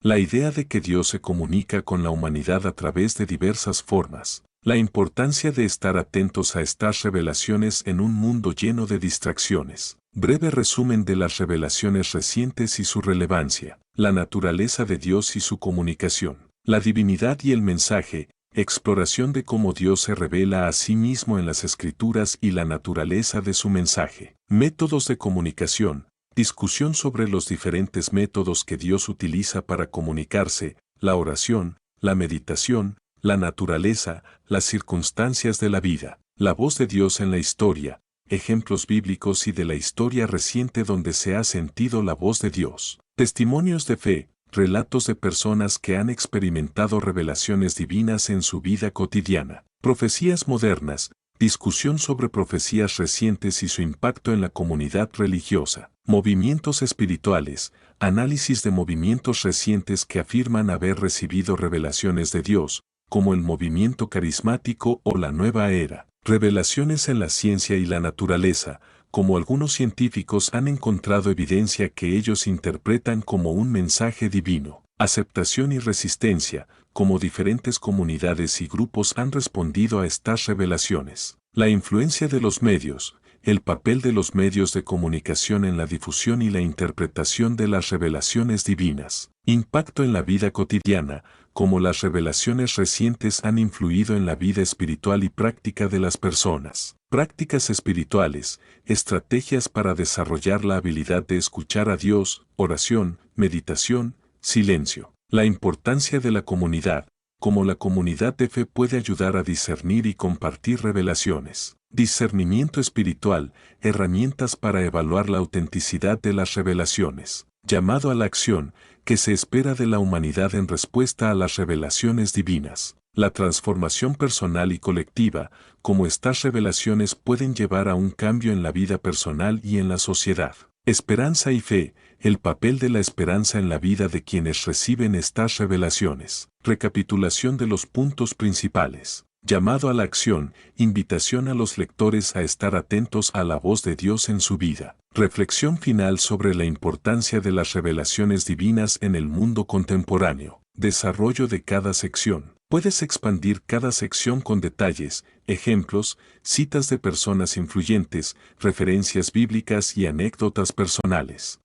La idea de que Dios se comunica con la humanidad a través de diversas formas. La importancia de estar atentos a estas revelaciones en un mundo lleno de distracciones. Breve resumen de las revelaciones recientes y su relevancia. La naturaleza de Dios y su comunicación. La divinidad y el mensaje. Exploración de cómo Dios se revela a sí mismo en las Escrituras y la naturaleza de su mensaje. Métodos de comunicación. Discusión sobre los diferentes métodos que Dios utiliza para comunicarse, la oración, la meditación, la naturaleza, las circunstancias de la vida, la voz de Dios en la historia, ejemplos bíblicos y de la historia reciente donde se ha sentido la voz de Dios, testimonios de fe, relatos de personas que han experimentado revelaciones divinas en su vida cotidiana, profecías modernas, discusión sobre profecías recientes y su impacto en la comunidad religiosa, movimientos espirituales, análisis de movimientos recientes que afirman haber recibido revelaciones de Dios, como el movimiento carismático o la nueva era, revelaciones en la ciencia y la naturaleza, como algunos científicos han encontrado evidencia que ellos interpretan como un mensaje divino, aceptación y resistencia, como diferentes comunidades y grupos han respondido a estas revelaciones, la influencia de los medios, el papel de los medios de comunicación en la difusión y la interpretación de las revelaciones divinas, impacto en la vida cotidiana, como las revelaciones recientes han influido en la vida espiritual y práctica de las personas. Prácticas espirituales, estrategias para desarrollar la habilidad de escuchar a Dios, oración, meditación, silencio. La importancia de la comunidad, como la comunidad de fe puede ayudar a discernir y compartir revelaciones. Discernimiento espiritual, herramientas para evaluar la autenticidad de las revelaciones. Llamado a la acción, que se espera de la humanidad en respuesta a las revelaciones divinas. La transformación personal y colectiva, como estas revelaciones pueden llevar a un cambio en la vida personal y en la sociedad. Esperanza y fe, el papel de la esperanza en la vida de quienes reciben estas revelaciones. Recapitulación de los puntos principales. Llamado a la acción, invitación a los lectores a estar atentos a la voz de Dios en su vida. Reflexión final sobre la importancia de las revelaciones divinas en el mundo contemporáneo. Desarrollo de cada sección. Puedes expandir cada sección con detalles, ejemplos, citas de personas influyentes, referencias bíblicas y anécdotas personales.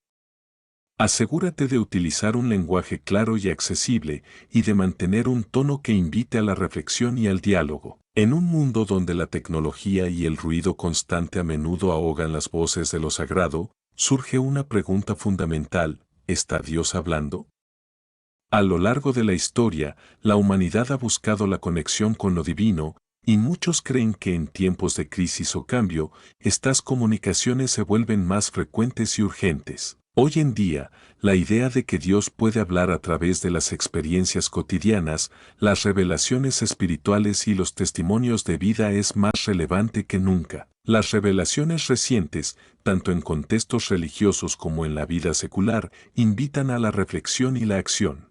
Asegúrate de utilizar un lenguaje claro y accesible y de mantener un tono que invite a la reflexión y al diálogo. En un mundo donde la tecnología y el ruido constante a menudo ahogan las voces de lo sagrado, surge una pregunta fundamental: ¿está Dios hablando? A lo largo de la historia, la humanidad ha buscado la conexión con lo divino, y muchos creen que en tiempos de crisis o cambio, estas comunicaciones se vuelven más frecuentes y urgentes. Hoy en día, la idea de que Dios puede hablar a través de las experiencias cotidianas, las revelaciones espirituales y los testimonios de vida es más relevante que nunca. Las revelaciones recientes, tanto en contextos religiosos como en la vida secular, invitan a la reflexión y la acción.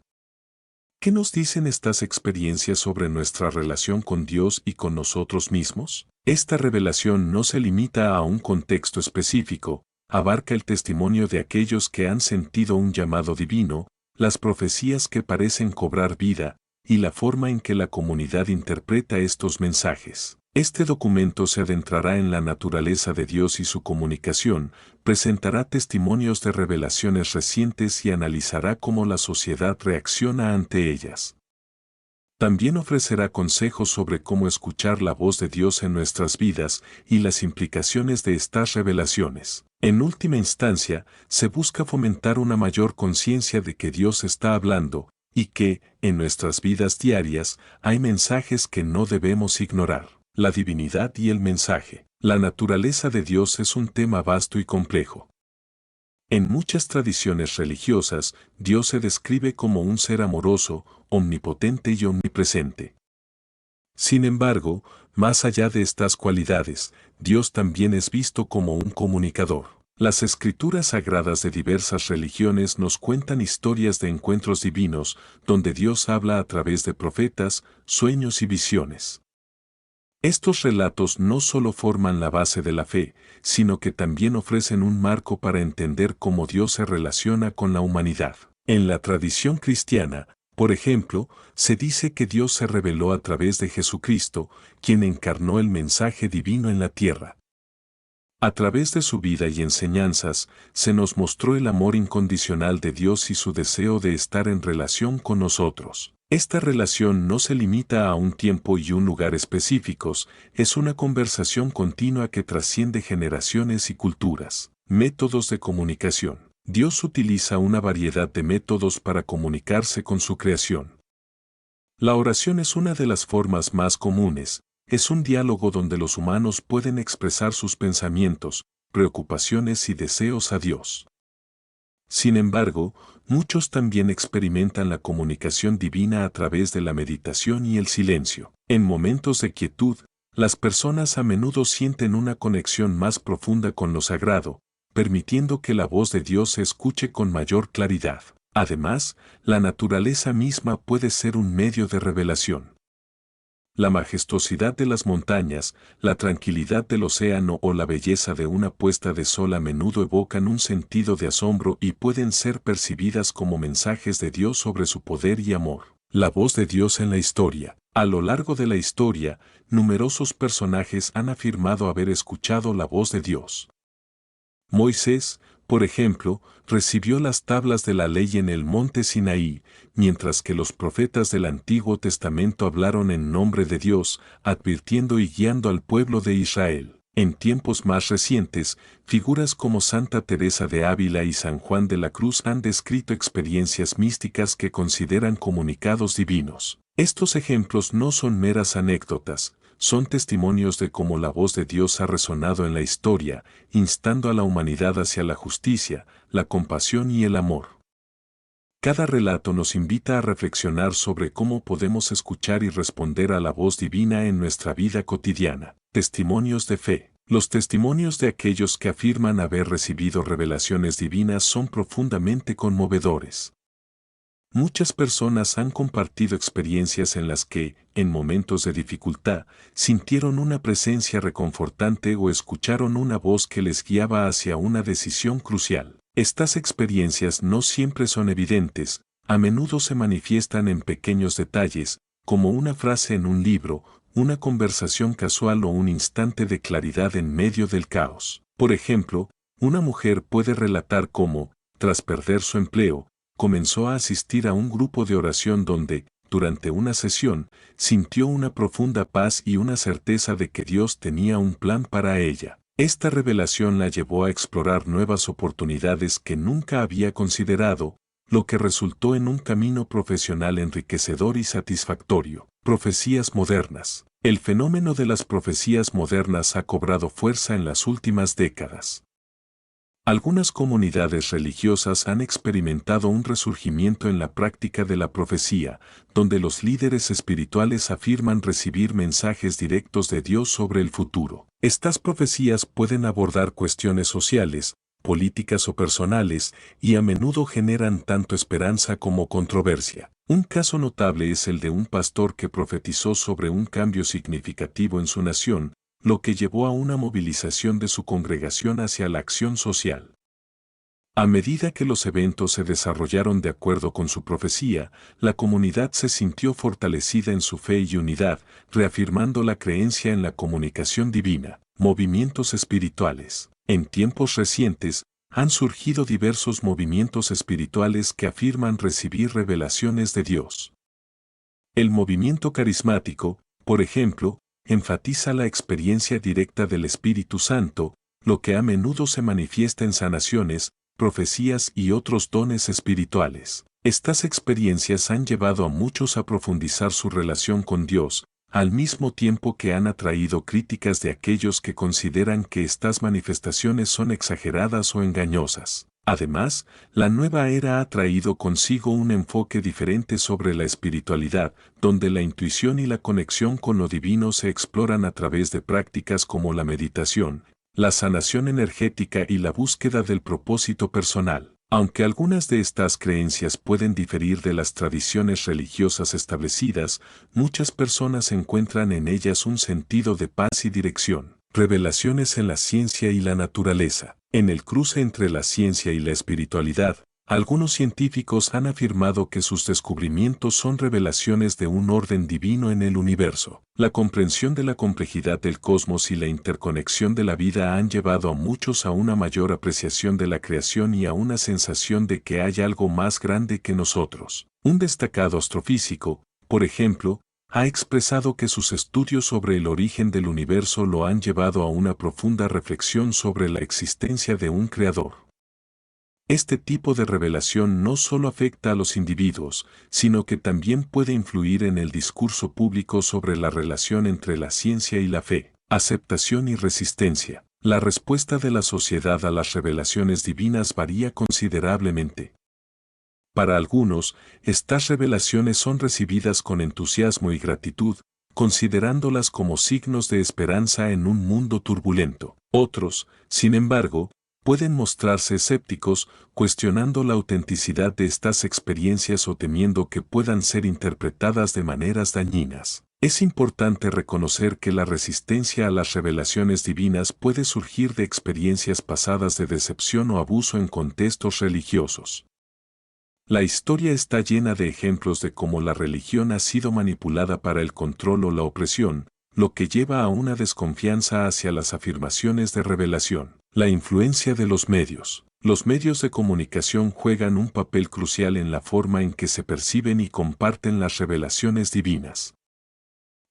¿Qué nos dicen estas experiencias sobre nuestra relación con Dios y con nosotros mismos? Esta revelación no se limita a un contexto específico, abarca el testimonio de aquellos que han sentido un llamado divino, las profecías que parecen cobrar vida, y la forma en que la comunidad interpreta estos mensajes. Este documento se adentrará en la naturaleza de Dios y su comunicación, presentará testimonios de revelaciones recientes y analizará cómo la sociedad reacciona ante ellas. También ofrecerá consejos sobre cómo escuchar la voz de Dios en nuestras vidas y las implicaciones de estas revelaciones. En última instancia, se busca fomentar una mayor conciencia de que Dios está hablando y que, en nuestras vidas diarias, hay mensajes que no debemos ignorar. La divinidad y el mensaje. La naturaleza de Dios es un tema vasto y complejo. En muchas tradiciones religiosas, Dios se describe como un ser amoroso, omnipotente y omnipresente. Sin embargo, más allá de estas cualidades, Dios también es visto como un comunicador. Las escrituras sagradas de diversas religiones nos cuentan historias de encuentros divinos, donde Dios habla a través de profetas, sueños y visiones. Estos relatos no solo forman la base de la fe, sino que también ofrecen un marco para entender cómo Dios se relaciona con la humanidad. En la tradición cristiana, por ejemplo, se dice que Dios se reveló a través de Jesucristo, quien encarnó el mensaje divino en la tierra. A través de su vida y enseñanzas, se nos mostró el amor incondicional de Dios y su deseo de estar en relación con nosotros. Esta relación no se limita a un tiempo y un lugar específicos, es una conversación continua que trasciende generaciones y culturas. Métodos de comunicación. Dios utiliza una variedad de métodos para comunicarse con su creación. La oración es una de las formas más comunes. Es un diálogo donde los humanos pueden expresar sus pensamientos, preocupaciones y deseos a Dios. Sin embargo, muchos también experimentan la comunicación divina a través de la meditación y el silencio. En momentos de quietud, las personas a menudo sienten una conexión más profunda con lo sagrado, permitiendo que la voz de Dios se escuche con mayor claridad. Además, la naturaleza misma puede ser un medio de revelación. La majestuosidad de las montañas, la tranquilidad del océano o la belleza de una puesta de sol a menudo evocan un sentido de asombro y pueden ser percibidas como mensajes de Dios sobre su poder y amor. La voz de Dios en la historia. A lo largo de la historia, numerosos personajes han afirmado haber escuchado la voz de Dios. Moisés, por ejemplo, recibió las tablas de la ley en el monte Sinaí, mientras que los profetas del Antiguo Testamento hablaron en nombre de Dios, advirtiendo y guiando al pueblo de Israel. En tiempos más recientes, figuras como Santa Teresa de Ávila y San Juan de la Cruz han descrito experiencias místicas que consideran comunicados divinos. Estos ejemplos no son meras anécdotas, son testimonios de cómo la voz de Dios ha resonado en la historia, instando a la humanidad hacia la justicia, la compasión y el amor. Cada relato nos invita a reflexionar sobre cómo podemos escuchar y responder a la voz divina en nuestra vida cotidiana. Testimonios de fe. Los testimonios de aquellos que afirman haber recibido revelaciones divinas son profundamente conmovedores. Muchas personas han compartido experiencias en las que, en momentos de dificultad, sintieron una presencia reconfortante o escucharon una voz que les guiaba hacia una decisión crucial. Estas experiencias no siempre son evidentes, a menudo se manifiestan en pequeños detalles, como una frase en un libro, una conversación casual o un instante de claridad en medio del caos. Por ejemplo, una mujer puede relatar cómo, tras perder su empleo, comenzó a asistir a un grupo de oración donde, durante una sesión, sintió una profunda paz y una certeza de que Dios tenía un plan para ella. Esta revelación la llevó a explorar nuevas oportunidades que nunca había considerado, lo que resultó en un camino profesional enriquecedor y satisfactorio. Profecías modernas. El fenómeno de las profecías modernas ha cobrado fuerza en las últimas décadas. Algunas comunidades religiosas han experimentado un resurgimiento en la práctica de la profecía, donde los líderes espirituales afirman recibir mensajes directos de Dios sobre el futuro. Estas profecías pueden abordar cuestiones sociales, políticas o personales, y a menudo generan tanto esperanza como controversia. Un caso notable es el de un pastor que profetizó sobre un cambio significativo en su nación, lo que llevó a una movilización de su congregación hacia la acción social. A medida que los eventos se desarrollaron de acuerdo con su profecía, la comunidad se sintió fortalecida en su fe y unidad, reafirmando la creencia en la comunicación divina. Movimientos espirituales. En tiempos recientes, han surgido diversos movimientos espirituales que afirman recibir revelaciones de Dios. El movimiento carismático, por ejemplo, enfatiza la experiencia directa del Espíritu Santo, lo que a menudo se manifiesta en sanaciones, profecías y otros dones espirituales. Estas experiencias han llevado a muchos a profundizar su relación con Dios, al mismo tiempo que han atraído críticas de aquellos que consideran que estas manifestaciones son exageradas o engañosas. Además, la nueva era ha traído consigo un enfoque diferente sobre la espiritualidad, donde la intuición y la conexión con lo divino se exploran a través de prácticas como la meditación, la sanación energética y la búsqueda del propósito personal. Aunque algunas de estas creencias pueden diferir de las tradiciones religiosas establecidas, muchas personas encuentran en ellas un sentido de paz y dirección. Revelaciones en la ciencia y la naturaleza. En el cruce entre la ciencia y la espiritualidad, Algunos científicos han afirmado que sus descubrimientos son revelaciones de un orden divino en el universo. La comprensión de la complejidad del cosmos y la interconexión de la vida han llevado a muchos a una mayor apreciación de la creación y a una sensación de que hay algo más grande que nosotros. Un destacado astrofísico, por ejemplo, ha expresado que sus estudios sobre el origen del universo lo han llevado a una profunda reflexión sobre la existencia de un creador. Este tipo de revelación no solo afecta a los individuos, sino que también puede influir en el discurso público sobre la relación entre la ciencia y la fe, aceptación y resistencia. La respuesta de la sociedad a las revelaciones divinas varía considerablemente. Para algunos, estas revelaciones son recibidas con entusiasmo y gratitud, considerándolas como signos de esperanza en un mundo turbulento. Otros, sin embargo, pueden mostrarse escépticos, cuestionando la autenticidad de estas experiencias o temiendo que puedan ser interpretadas de maneras dañinas. Es importante reconocer que la resistencia a las revelaciones divinas puede surgir de experiencias pasadas de decepción o abuso en contextos religiosos. La historia está llena de ejemplos de cómo la religión ha sido manipulada para el control o la opresión, lo que lleva a una desconfianza hacia las afirmaciones de revelación. La influencia de los medios. Los medios de comunicación juegan un papel crucial en la forma en que se perciben y comparten las revelaciones divinas.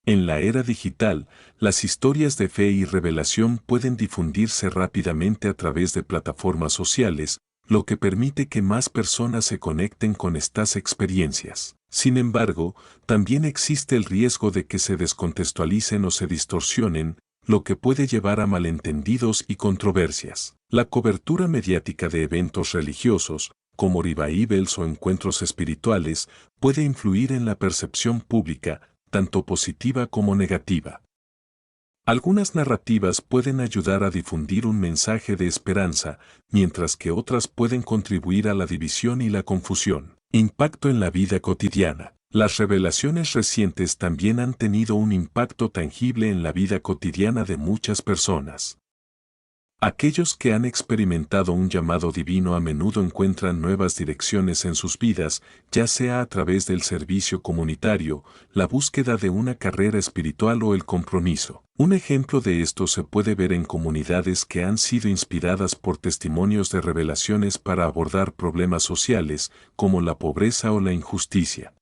En la era digital, las historias de fe y revelación pueden difundirse rápidamente a través de plataformas sociales, lo que permite que más personas se conecten con estas experiencias. Sin embargo, también existe el riesgo de que se descontextualicen o se distorsionen, lo que puede llevar a malentendidos y controversias. La cobertura mediática de eventos religiosos, como revivals o encuentros espirituales, puede influir en la percepción pública, tanto positiva como negativa. Algunas narrativas pueden ayudar a difundir un mensaje de esperanza, mientras que otras pueden contribuir a la división y la confusión. Impacto en la vida cotidiana. Las revelaciones recientes también han tenido un impacto tangible en la vida cotidiana de muchas personas. Aquellos que han experimentado un llamado divino a menudo encuentran nuevas direcciones en sus vidas, ya sea a través del servicio comunitario, la búsqueda de una carrera espiritual o el compromiso. Un ejemplo de esto se puede ver en comunidades que han sido inspiradas por testimonios de revelaciones para abordar problemas sociales, como la pobreza o la injusticia.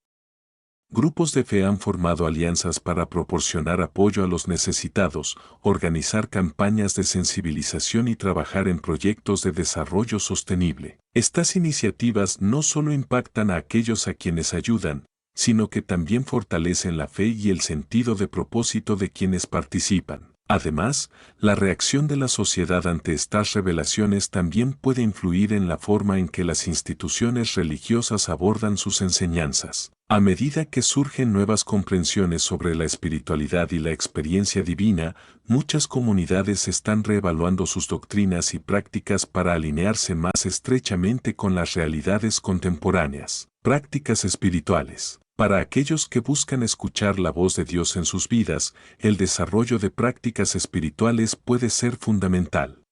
Grupos de fe han formado alianzas para proporcionar apoyo a los necesitados, organizar campañas de sensibilización y trabajar en proyectos de desarrollo sostenible. Estas iniciativas no solo impactan a aquellos a quienes ayudan, sino que también fortalecen la fe y el sentido de propósito de quienes participan. Además, la reacción de la sociedad ante estas revelaciones también puede influir en la forma en que las instituciones religiosas abordan sus enseñanzas. A medida que surgen nuevas comprensiones sobre la espiritualidad y la experiencia divina, muchas comunidades están reevaluando sus doctrinas y prácticas para alinearse más estrechamente con las realidades contemporáneas. Prácticas espirituales. Para aquellos que buscan escuchar la voz de Dios en sus vidas, el desarrollo de prácticas espirituales puede ser fundamental.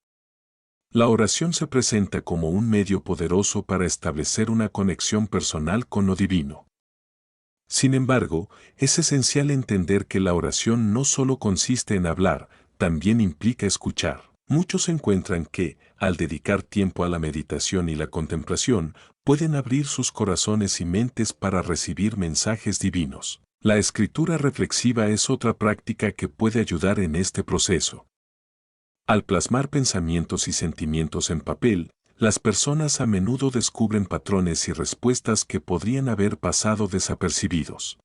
La oración se presenta como un medio poderoso para establecer una conexión personal con lo divino. Sin embargo, es esencial entender que la oración no solo consiste en hablar, también implica escuchar. Muchos encuentran que, al dedicar tiempo a la meditación y la contemplación, pueden abrir sus corazones y mentes para recibir mensajes divinos. La escritura reflexiva es otra práctica que puede ayudar en este proceso. Al plasmar pensamientos y sentimientos en papel, las personas a menudo descubren patrones y respuestas que podrían haber pasado desapercibidos.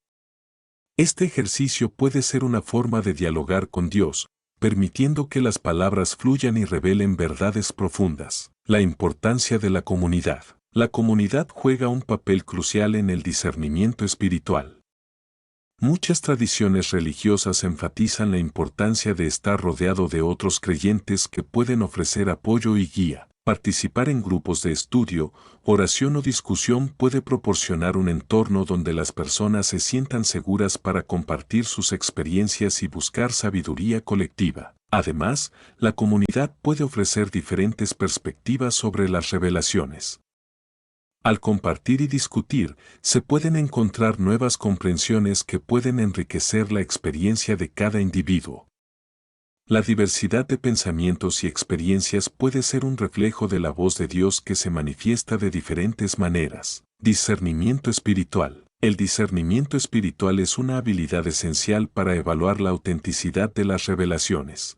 Este ejercicio puede ser una forma de dialogar con Dios, permitiendo que las palabras fluyan y revelen verdades profundas. La importancia de la comunidad. La comunidad juega un papel crucial en el discernimiento espiritual. Muchas tradiciones religiosas enfatizan la importancia de estar rodeado de otros creyentes que pueden ofrecer apoyo y guía. Participar en grupos de estudio, oración o discusión puede proporcionar un entorno donde las personas se sientan seguras para compartir sus experiencias y buscar sabiduría colectiva. Además, la comunidad puede ofrecer diferentes perspectivas sobre las revelaciones. Al compartir y discutir, se pueden encontrar nuevas comprensiones que pueden enriquecer la experiencia de cada individuo. La diversidad de pensamientos y experiencias puede ser un reflejo de la voz de Dios que se manifiesta de diferentes maneras. Discernimiento espiritual. El discernimiento espiritual es una habilidad esencial para evaluar la autenticidad de las revelaciones.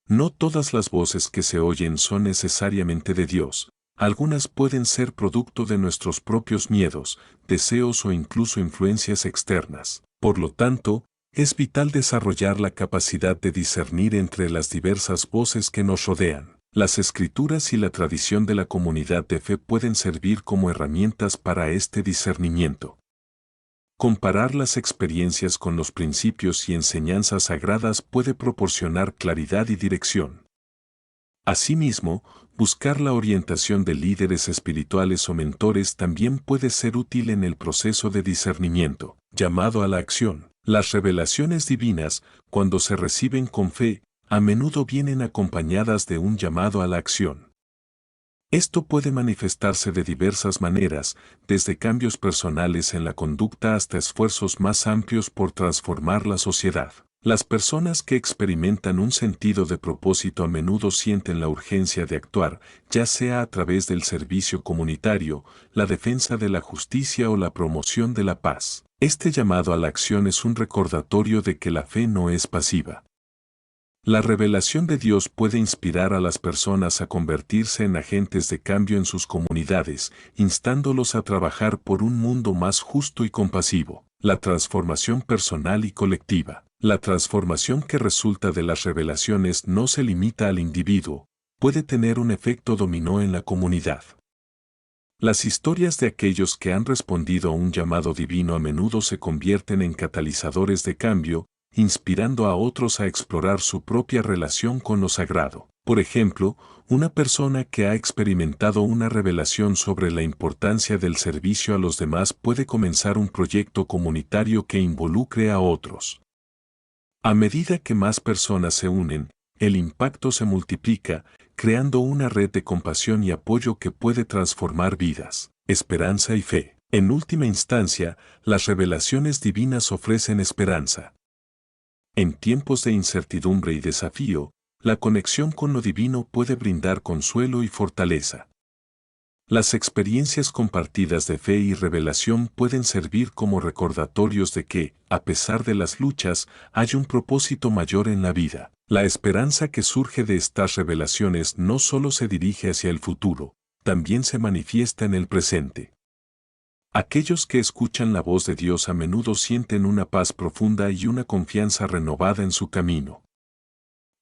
No todas las voces que se oyen son necesariamente de Dios. Algunas pueden ser producto de nuestros propios miedos, deseos o incluso influencias externas. Por lo tanto, es vital desarrollar la capacidad de discernir entre las diversas voces que nos rodean. Las escrituras y la tradición de la comunidad de fe pueden servir como herramientas para este discernimiento. Comparar las experiencias con los principios y enseñanzas sagradas puede proporcionar claridad y dirección. Asimismo, buscar la orientación de líderes espirituales o mentores también puede ser útil en el proceso de discernimiento. Llamado a la acción. Las revelaciones divinas, cuando se reciben con fe, a menudo vienen acompañadas de un llamado a la acción. Esto puede manifestarse de diversas maneras, desde cambios personales en la conducta hasta esfuerzos más amplios por transformar la sociedad. Las personas que experimentan un sentido de propósito a menudo sienten la urgencia de actuar, ya sea a través del servicio comunitario, la defensa de la justicia o la promoción de la paz. Este llamado a la acción es un recordatorio de que la fe no es pasiva. La revelación de Dios puede inspirar a las personas a convertirse en agentes de cambio en sus comunidades, instándolos a trabajar por un mundo más justo y compasivo. La transformación personal y colectiva. La transformación que resulta de las revelaciones no se limita al individuo, puede tener un efecto dominó en la comunidad. Las historias de aquellos que han respondido a un llamado divino a menudo se convierten en catalizadores de cambio, inspirando a otros a explorar su propia relación con lo sagrado. Por ejemplo, una persona que ha experimentado una revelación sobre la importancia del servicio a los demás puede comenzar un proyecto comunitario que involucre a otros. A medida que más personas se unen, el impacto se multiplica, creando una red de compasión y apoyo que puede transformar vidas. Esperanza y fe. En última instancia, las revelaciones divinas ofrecen esperanza. En tiempos de incertidumbre y desafío, la conexión con lo divino puede brindar consuelo y fortaleza. Las experiencias compartidas de fe y revelación pueden servir como recordatorios de que, a pesar de las luchas, hay un propósito mayor en la vida. La esperanza que surge de estas revelaciones no solo se dirige hacia el futuro, también se manifiesta en el presente. Aquellos que escuchan la voz de Dios a menudo sienten una paz profunda y una confianza renovada en su camino.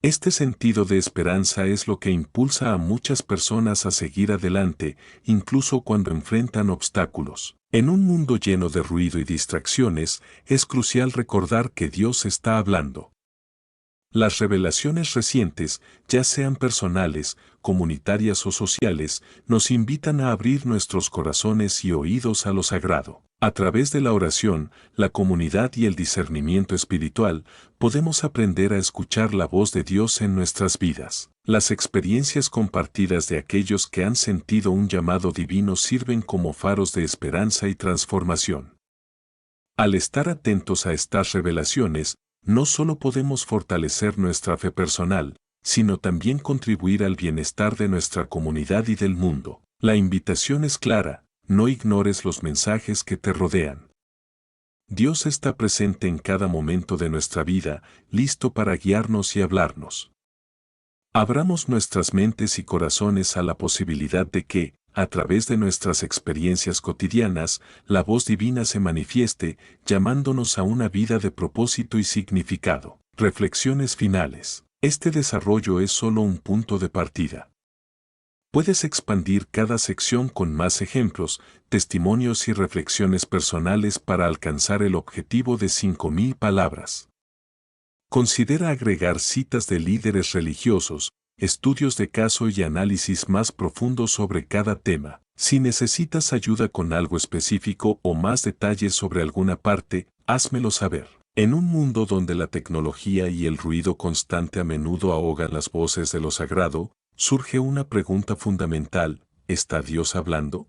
Este sentido de esperanza es lo que impulsa a muchas personas a seguir adelante, incluso cuando enfrentan obstáculos. En un mundo lleno de ruido y distracciones, es crucial recordar que Dios está hablando. Las revelaciones recientes, ya sean personales, comunitarias o sociales, nos invitan a abrir nuestros corazones y oídos a lo sagrado. A través de la oración, la comunidad y el discernimiento espiritual, podemos aprender a escuchar la voz de Dios en nuestras vidas. Las experiencias compartidas de aquellos que han sentido un llamado divino sirven como faros de esperanza y transformación. Al estar atentos a estas revelaciones, no solo podemos fortalecer nuestra fe personal, sino también contribuir al bienestar de nuestra comunidad y del mundo. La invitación es clara: no ignores los mensajes que te rodean. Dios está presente en cada momento de nuestra vida, listo para guiarnos y hablarnos. Abramos nuestras mentes y corazones a la posibilidad de que, a través de nuestras experiencias cotidianas, la voz divina se manifieste, llamándonos a una vida de propósito y significado. Reflexiones finales. Este desarrollo es solo un punto de partida. Puedes expandir cada sección con más ejemplos, testimonios y reflexiones personales para alcanzar el objetivo de 5.000 palabras. Considera agregar citas de líderes religiosos, estudios de caso y análisis más profundos sobre cada tema. Si necesitas ayuda con algo específico o más detalles sobre alguna parte, házmelo saber. En un mundo donde la tecnología y el ruido constante a menudo ahogan las voces de lo sagrado, surge una pregunta fundamental: ¿está Dios hablando?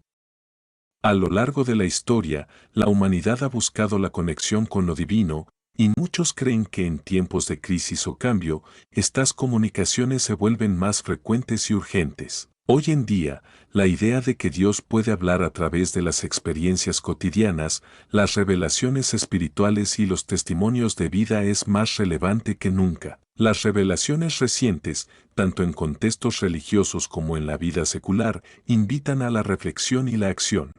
A lo largo de la historia, la humanidad ha buscado la conexión con lo divino, y muchos creen que en tiempos de crisis o cambio, estas comunicaciones se vuelven más frecuentes y urgentes. Hoy en día, la idea de que Dios puede hablar a través de las experiencias cotidianas, las revelaciones espirituales y los testimonios de vida es más relevante que nunca. Las revelaciones recientes, tanto en contextos religiosos como en la vida secular, invitan a la reflexión y la acción.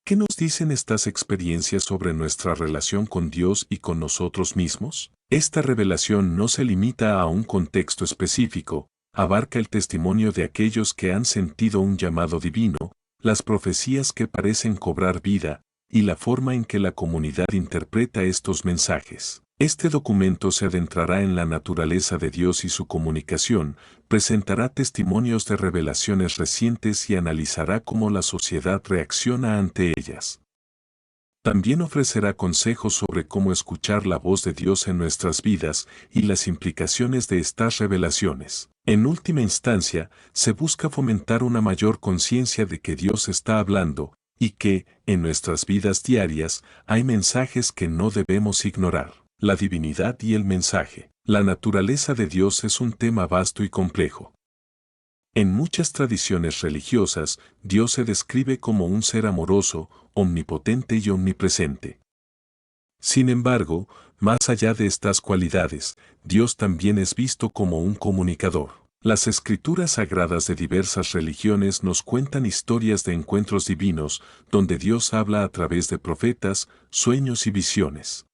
¿Qué nos dicen estas experiencias sobre nuestra relación con Dios y con nosotros mismos? Esta revelación no se limita a un contexto específico, abarca el testimonio de aquellos que han sentido un llamado divino, las profecías que parecen cobrar vida, y la forma en que la comunidad interpreta estos mensajes. Este documento se adentrará en la naturaleza de Dios y su comunicación, presentará testimonios de revelaciones recientes y analizará cómo la sociedad reacciona ante ellas. También ofrecerá consejos sobre cómo escuchar la voz de Dios en nuestras vidas y las implicaciones de estas revelaciones. En última instancia, se busca fomentar una mayor conciencia de que Dios está hablando y que, en nuestras vidas diarias, hay mensajes que no debemos ignorar. La divinidad y el mensaje. La naturaleza de Dios es un tema vasto y complejo. En muchas tradiciones religiosas, Dios se describe como un ser amoroso, omnipotente y omnipresente. Sin embargo, más allá de estas cualidades, Dios también es visto como un comunicador. Las escrituras sagradas de diversas religiones nos cuentan historias de encuentros divinos, donde Dios habla a través de profetas, sueños y visiones.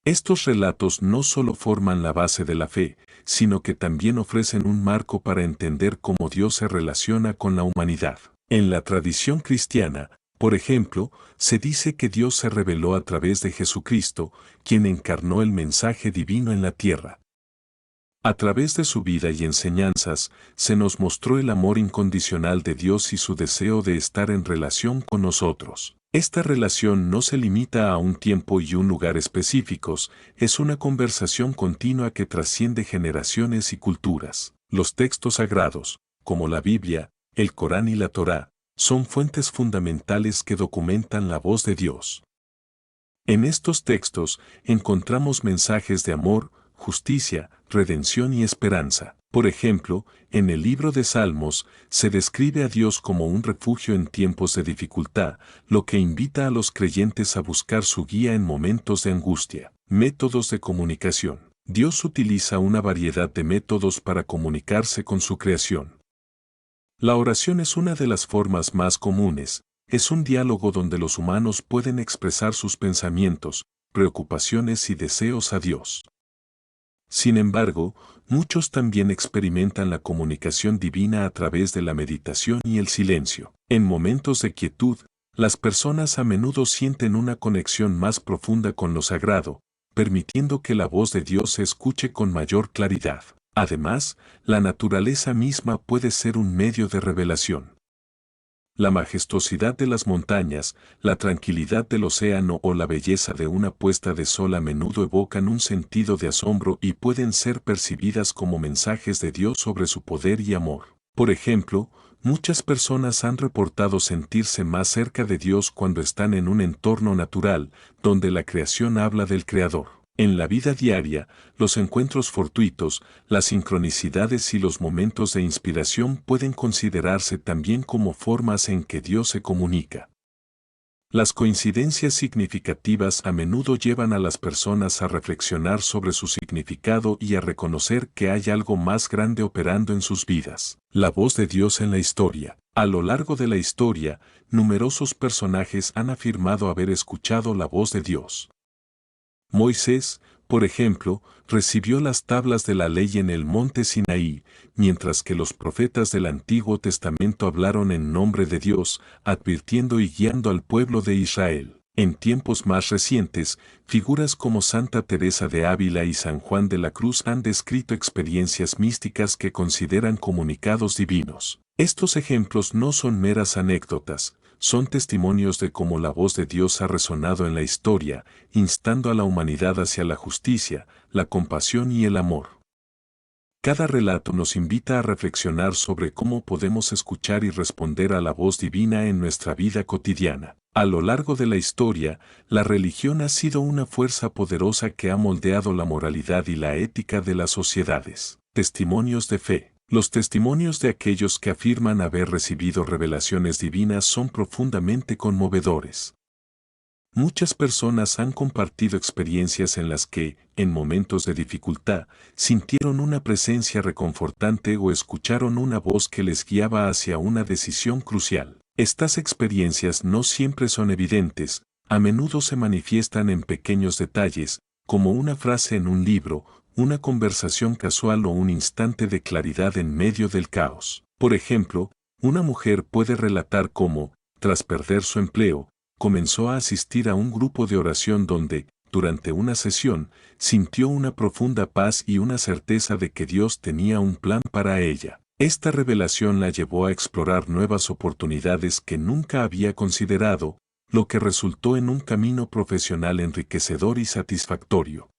Estos relatos no solo forman la base de la fe, sino que también ofrecen un marco para entender cómo Dios se relaciona con la humanidad. En la tradición cristiana, por ejemplo, se dice que Dios se reveló a través de Jesucristo, quien encarnó el mensaje divino en la tierra. A través de su vida y enseñanzas, se nos mostró el amor incondicional de Dios y su deseo de estar en relación con nosotros. Esta relación no se limita a un tiempo y un lugar específicos, es una conversación continua que trasciende generaciones y culturas. Los textos sagrados, como la Biblia, el Corán y la Torá, son fuentes fundamentales que documentan la voz de Dios. En estos textos encontramos mensajes de amor, justicia, redención y esperanza. Por ejemplo, en el libro de Salmos se describe a Dios como un refugio en tiempos de dificultad, lo que invita a los creyentes a buscar su guía en momentos de angustia. Métodos de comunicación. Dios utiliza una variedad de métodos para comunicarse con su creación. La oración es una de las formas más comunes, es un diálogo donde los humanos pueden expresar sus pensamientos, preocupaciones y deseos a Dios. Sin embargo, muchos también experimentan la comunicación divina a través de la meditación y el silencio. En momentos de quietud, las personas a menudo sienten una conexión más profunda con lo sagrado, permitiendo que la voz de Dios se escuche con mayor claridad. Además, la naturaleza misma puede ser un medio de revelación. La majestuosidad de las montañas, la tranquilidad del océano o la belleza de una puesta de sol a menudo evocan un sentido de asombro y pueden ser percibidas como mensajes de Dios sobre su poder y amor. Por ejemplo, muchas personas han reportado sentirse más cerca de Dios cuando están en un entorno natural, donde la creación habla del Creador. En la vida diaria, los encuentros fortuitos, las sincronicidades y los momentos de inspiración pueden considerarse también como formas en que Dios se comunica. Las coincidencias significativas a menudo llevan a las personas a reflexionar sobre su significado y a reconocer que hay algo más grande operando en sus vidas. La voz de Dios en la historia. A lo largo de la historia, numerosos personajes han afirmado haber escuchado la voz de Dios. Moisés, por ejemplo, recibió las tablas de la ley en el monte Sinaí, mientras que los profetas del Antiguo Testamento hablaron en nombre de Dios, advirtiendo y guiando al pueblo de Israel. En tiempos más recientes, figuras como Santa Teresa de Ávila y San Juan de la Cruz han descrito experiencias místicas que consideran comunicados divinos. Estos ejemplos no son meras anécdotas, son testimonios de cómo la voz de Dios ha resonado en la historia, instando a la humanidad hacia la justicia, la compasión y el amor. Cada relato nos invita a reflexionar sobre cómo podemos escuchar y responder a la voz divina en nuestra vida cotidiana. A lo largo de la historia, la religión ha sido una fuerza poderosa que ha moldeado la moralidad y la ética de las sociedades. Testimonios de fe. Los testimonios de aquellos que afirman haber recibido revelaciones divinas son profundamente conmovedores. Muchas personas han compartido experiencias en las que, en momentos de dificultad, sintieron una presencia reconfortante o escucharon una voz que les guiaba hacia una decisión crucial. Estas experiencias no siempre son evidentes, a menudo se manifiestan en pequeños detalles, como una frase en un libro, una conversación casual o un instante de claridad en medio del caos. Por ejemplo, una mujer puede relatar cómo, tras perder su empleo, comenzó a asistir a un grupo de oración donde, durante una sesión, sintió una profunda paz y una certeza de que Dios tenía un plan para ella. Esta revelación la llevó a explorar nuevas oportunidades que nunca había considerado, lo que resultó en un camino profesional enriquecedor y satisfactorio.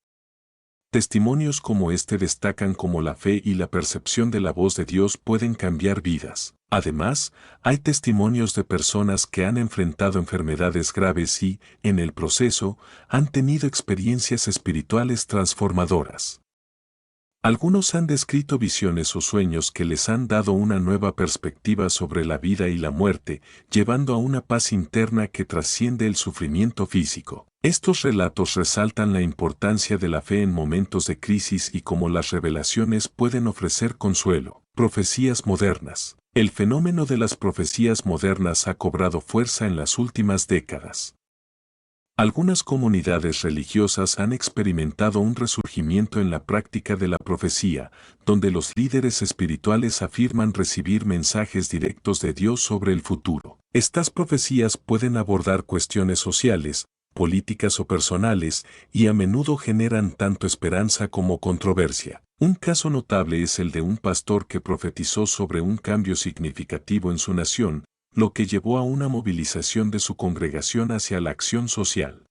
Testimonios como este destacan cómo la fe y la percepción de la voz de Dios pueden cambiar vidas. Además, hay testimonios de personas que han enfrentado enfermedades graves y, en el proceso, han tenido experiencias espirituales transformadoras. Algunos han descrito visiones o sueños que les han dado una nueva perspectiva sobre la vida y la muerte, llevando a una paz interna que trasciende el sufrimiento físico. Estos relatos resaltan la importancia de la fe en momentos de crisis y cómo las revelaciones pueden ofrecer consuelo. Profecías modernas. El fenómeno de las profecías modernas ha cobrado fuerza en las últimas décadas. Algunas comunidades religiosas han experimentado un resurgimiento en la práctica de la profecía, donde los líderes espirituales afirman recibir mensajes directos de Dios sobre el futuro. Estas profecías pueden abordar cuestiones sociales, políticas o personales, y a menudo generan tanto esperanza como controversia. Un caso notable es el de un pastor que profetizó sobre un cambio significativo en su nación, lo que llevó a una movilización de su congregación hacia la acción social.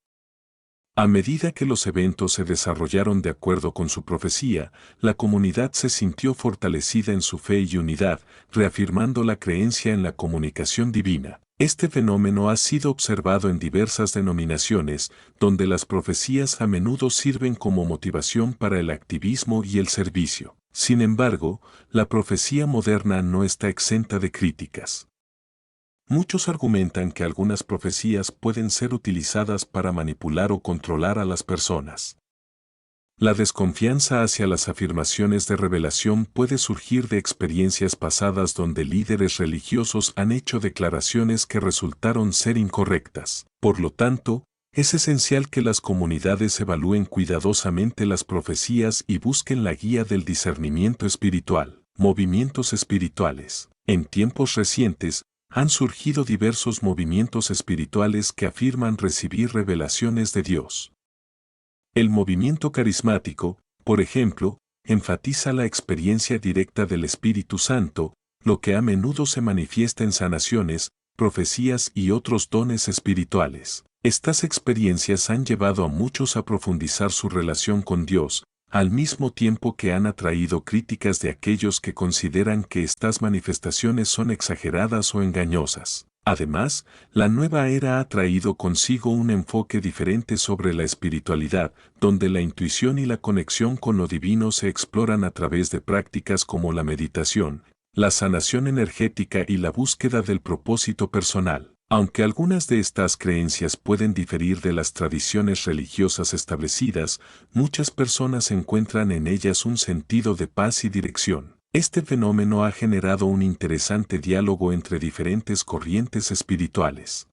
A medida que los eventos se desarrollaron de acuerdo con su profecía, la comunidad se sintió fortalecida en su fe y unidad, reafirmando la creencia en la comunicación divina. Este fenómeno ha sido observado en diversas denominaciones, donde las profecías a menudo sirven como motivación para el activismo y el servicio. Sin embargo, la profecía moderna no está exenta de críticas. Muchos argumentan que algunas profecías pueden ser utilizadas para manipular o controlar a las personas. La desconfianza hacia las afirmaciones de revelación puede surgir de experiencias pasadas donde líderes religiosos han hecho declaraciones que resultaron ser incorrectas. Por lo tanto, es esencial que las comunidades evalúen cuidadosamente las profecías y busquen la guía del discernimiento espiritual. Movimientos espirituales. En tiempos recientes, han surgido diversos movimientos espirituales que afirman recibir revelaciones de Dios. El movimiento carismático, por ejemplo, enfatiza la experiencia directa del Espíritu Santo, lo que a menudo se manifiesta en sanaciones, profecías y otros dones espirituales. Estas experiencias han llevado a muchos a profundizar su relación con Dios, al mismo tiempo que han atraído críticas de aquellos que consideran que estas manifestaciones son exageradas o engañosas. Además, la nueva era ha traído consigo un enfoque diferente sobre la espiritualidad, donde la intuición y la conexión con lo divino se exploran a través de prácticas como la meditación, la sanación energética y la búsqueda del propósito personal. Aunque algunas de estas creencias pueden diferir de las tradiciones religiosas establecidas, muchas personas encuentran en ellas un sentido de paz y dirección. Este fenómeno ha generado un interesante diálogo entre diferentes corrientes espirituales.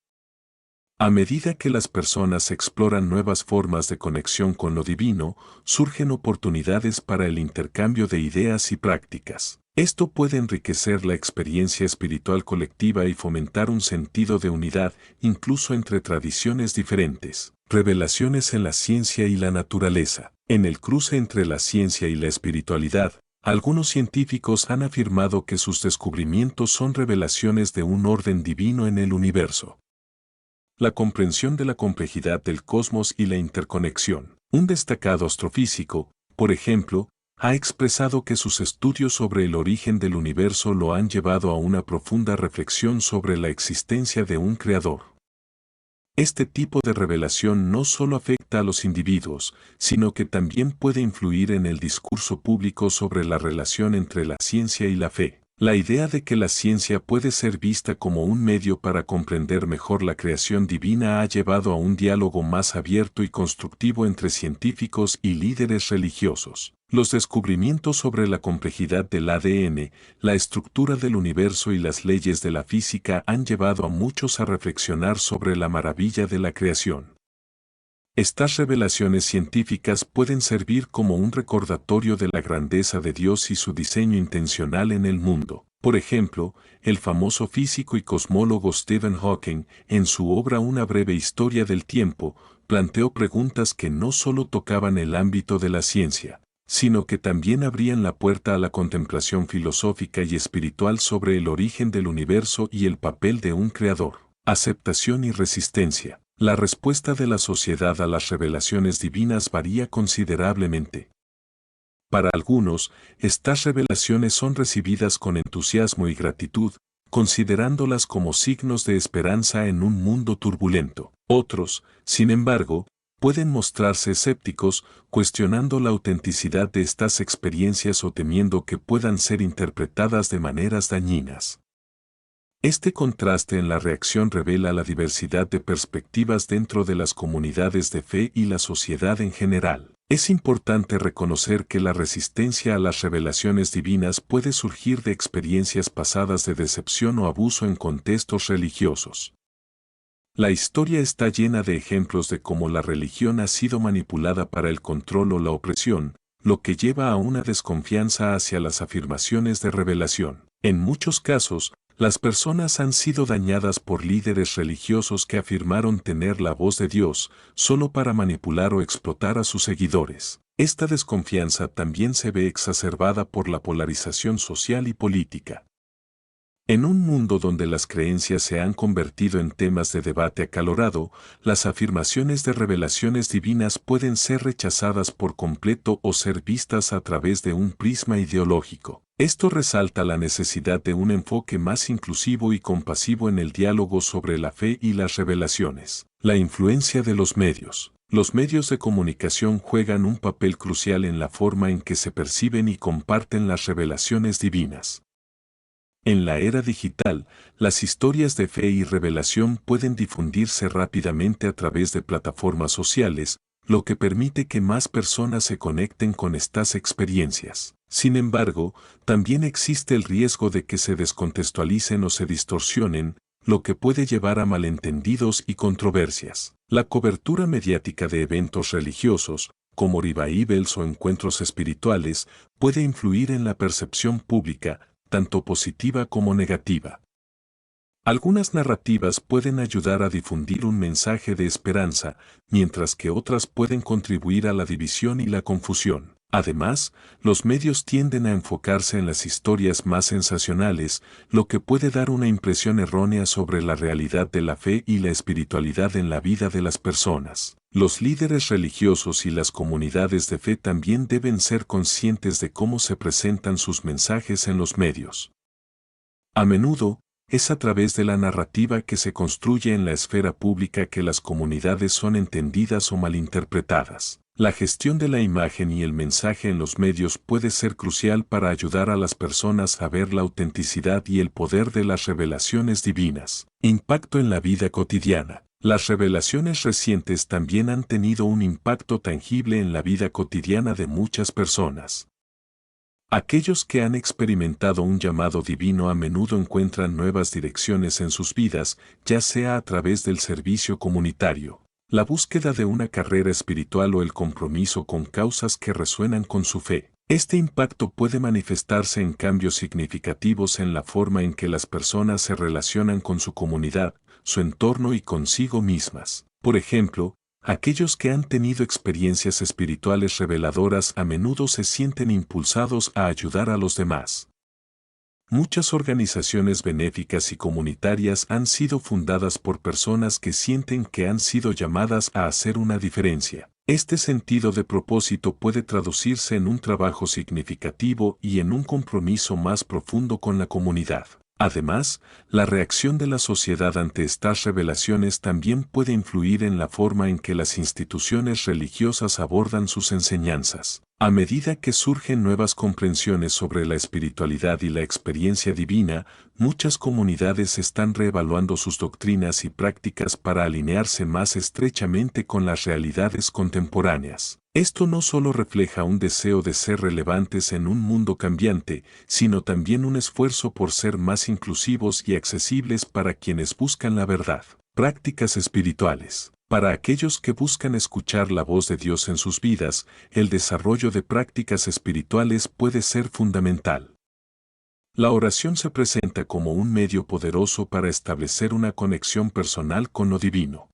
A medida que las personas exploran nuevas formas de conexión con lo divino, surgen oportunidades para el intercambio de ideas y prácticas. Esto puede enriquecer la experiencia espiritual colectiva y fomentar un sentido de unidad, incluso entre tradiciones diferentes. Revelaciones en la ciencia y la naturaleza. En el cruce entre la ciencia y la espiritualidad, algunos científicos han afirmado que sus descubrimientos son revelaciones de un orden divino en el universo. La comprensión de la complejidad del cosmos y la interconexión. Un destacado astrofísico, por ejemplo, ha expresado que sus estudios sobre el origen del universo lo han llevado a una profunda reflexión sobre la existencia de un creador. Este tipo de revelación no solo afecta a los individuos, sino que también puede influir en el discurso público sobre la relación entre la ciencia y la fe. La idea de que la ciencia puede ser vista como un medio para comprender mejor la creación divina ha llevado a un diálogo más abierto y constructivo entre científicos y líderes religiosos. Los descubrimientos sobre la complejidad del ADN, la estructura del universo y las leyes de la física han llevado a muchos a reflexionar sobre la maravilla de la creación. Estas revelaciones científicas pueden servir como un recordatorio de la grandeza de Dios y su diseño intencional en el mundo. Por ejemplo, el famoso físico y cosmólogo Stephen Hawking, en su obra Una breve historia del tiempo, planteó preguntas que no solo tocaban el ámbito de la ciencia, sino que también abrían la puerta a la contemplación filosófica y espiritual sobre el origen del universo y el papel de un creador. Aceptación y resistencia. La respuesta de la sociedad a las revelaciones divinas varía considerablemente. Para algunos, estas revelaciones son recibidas con entusiasmo y gratitud, considerándolas como signos de esperanza en un mundo turbulento. Otros, sin embargo, pueden mostrarse escépticos, cuestionando la autenticidad de estas experiencias o temiendo que puedan ser interpretadas de maneras dañinas. Este contraste en la reacción revela la diversidad de perspectivas dentro de las comunidades de fe y la sociedad en general. Es importante reconocer que la resistencia a las revelaciones divinas puede surgir de experiencias pasadas de decepción o abuso en contextos religiosos. La historia está llena de ejemplos de cómo la religión ha sido manipulada para el control o la opresión, lo que lleva a una desconfianza hacia las afirmaciones de revelación. En muchos casos, las personas han sido dañadas por líderes religiosos que afirmaron tener la voz de Dios solo para manipular o explotar a sus seguidores. Esta desconfianza también se ve exacerbada por la polarización social y política. En un mundo donde las creencias se han convertido en temas de debate acalorado, las afirmaciones de revelaciones divinas pueden ser rechazadas por completo o ser vistas a través de un prisma ideológico. Esto resalta la necesidad de un enfoque más inclusivo y compasivo en el diálogo sobre la fe y las revelaciones. La influencia de los medios. Los medios de comunicación juegan un papel crucial en la forma en que se perciben y comparten las revelaciones divinas. En la era digital, las historias de fe y revelación pueden difundirse rápidamente a través de plataformas sociales, lo que permite que más personas se conecten con estas experiencias. Sin embargo, también existe el riesgo de que se descontextualicen o se distorsionen, lo que puede llevar a malentendidos y controversias. La cobertura mediática de eventos religiosos, como revivals o encuentros espirituales, puede influir en la percepción pública, tanto positiva como negativa. Algunas narrativas pueden ayudar a difundir un mensaje de esperanza, mientras que otras pueden contribuir a la división y la confusión. Además, los medios tienden a enfocarse en las historias más sensacionales, lo que puede dar una impresión errónea sobre la realidad de la fe y la espiritualidad en la vida de las personas. Los líderes religiosos y las comunidades de fe también deben ser conscientes de cómo se presentan sus mensajes en los medios. A menudo, es a través de la narrativa que se construye en la esfera pública que las comunidades son entendidas o malinterpretadas. La gestión de la imagen y el mensaje en los medios puede ser crucial para ayudar a las personas a ver la autenticidad y el poder de las revelaciones divinas. Impacto en la vida cotidiana. Las revelaciones recientes también han tenido un impacto tangible en la vida cotidiana de muchas personas. Aquellos que han experimentado un llamado divino a menudo encuentran nuevas direcciones en sus vidas, ya sea a través del servicio comunitario, la búsqueda de una carrera espiritual o el compromiso con causas que resuenan con su fe. Este impacto puede manifestarse en cambios significativos en la forma en que las personas se relacionan con su comunidad, su entorno y consigo mismas. Por ejemplo, aquellos que han tenido experiencias espirituales reveladoras a menudo se sienten impulsados a ayudar a los demás. Muchas organizaciones benéficas y comunitarias han sido fundadas por personas que sienten que han sido llamadas a hacer una diferencia. Este sentido de propósito puede traducirse en un trabajo significativo y en un compromiso más profundo con la comunidad. Además, la reacción de la sociedad ante estas revelaciones también puede influir en la forma en que las instituciones religiosas abordan sus enseñanzas. A medida que surgen nuevas comprensiones sobre la espiritualidad y la experiencia divina, muchas comunidades están reevaluando sus doctrinas y prácticas para alinearse más estrechamente con las realidades contemporáneas. Esto no solo refleja un deseo de ser relevantes en un mundo cambiante, sino también un esfuerzo por ser más inclusivos y accesibles para quienes buscan la verdad. Prácticas espirituales. Para aquellos que buscan escuchar la voz de Dios en sus vidas, el desarrollo de prácticas espirituales puede ser fundamental. La oración se presenta como un medio poderoso para establecer una conexión personal con lo divino.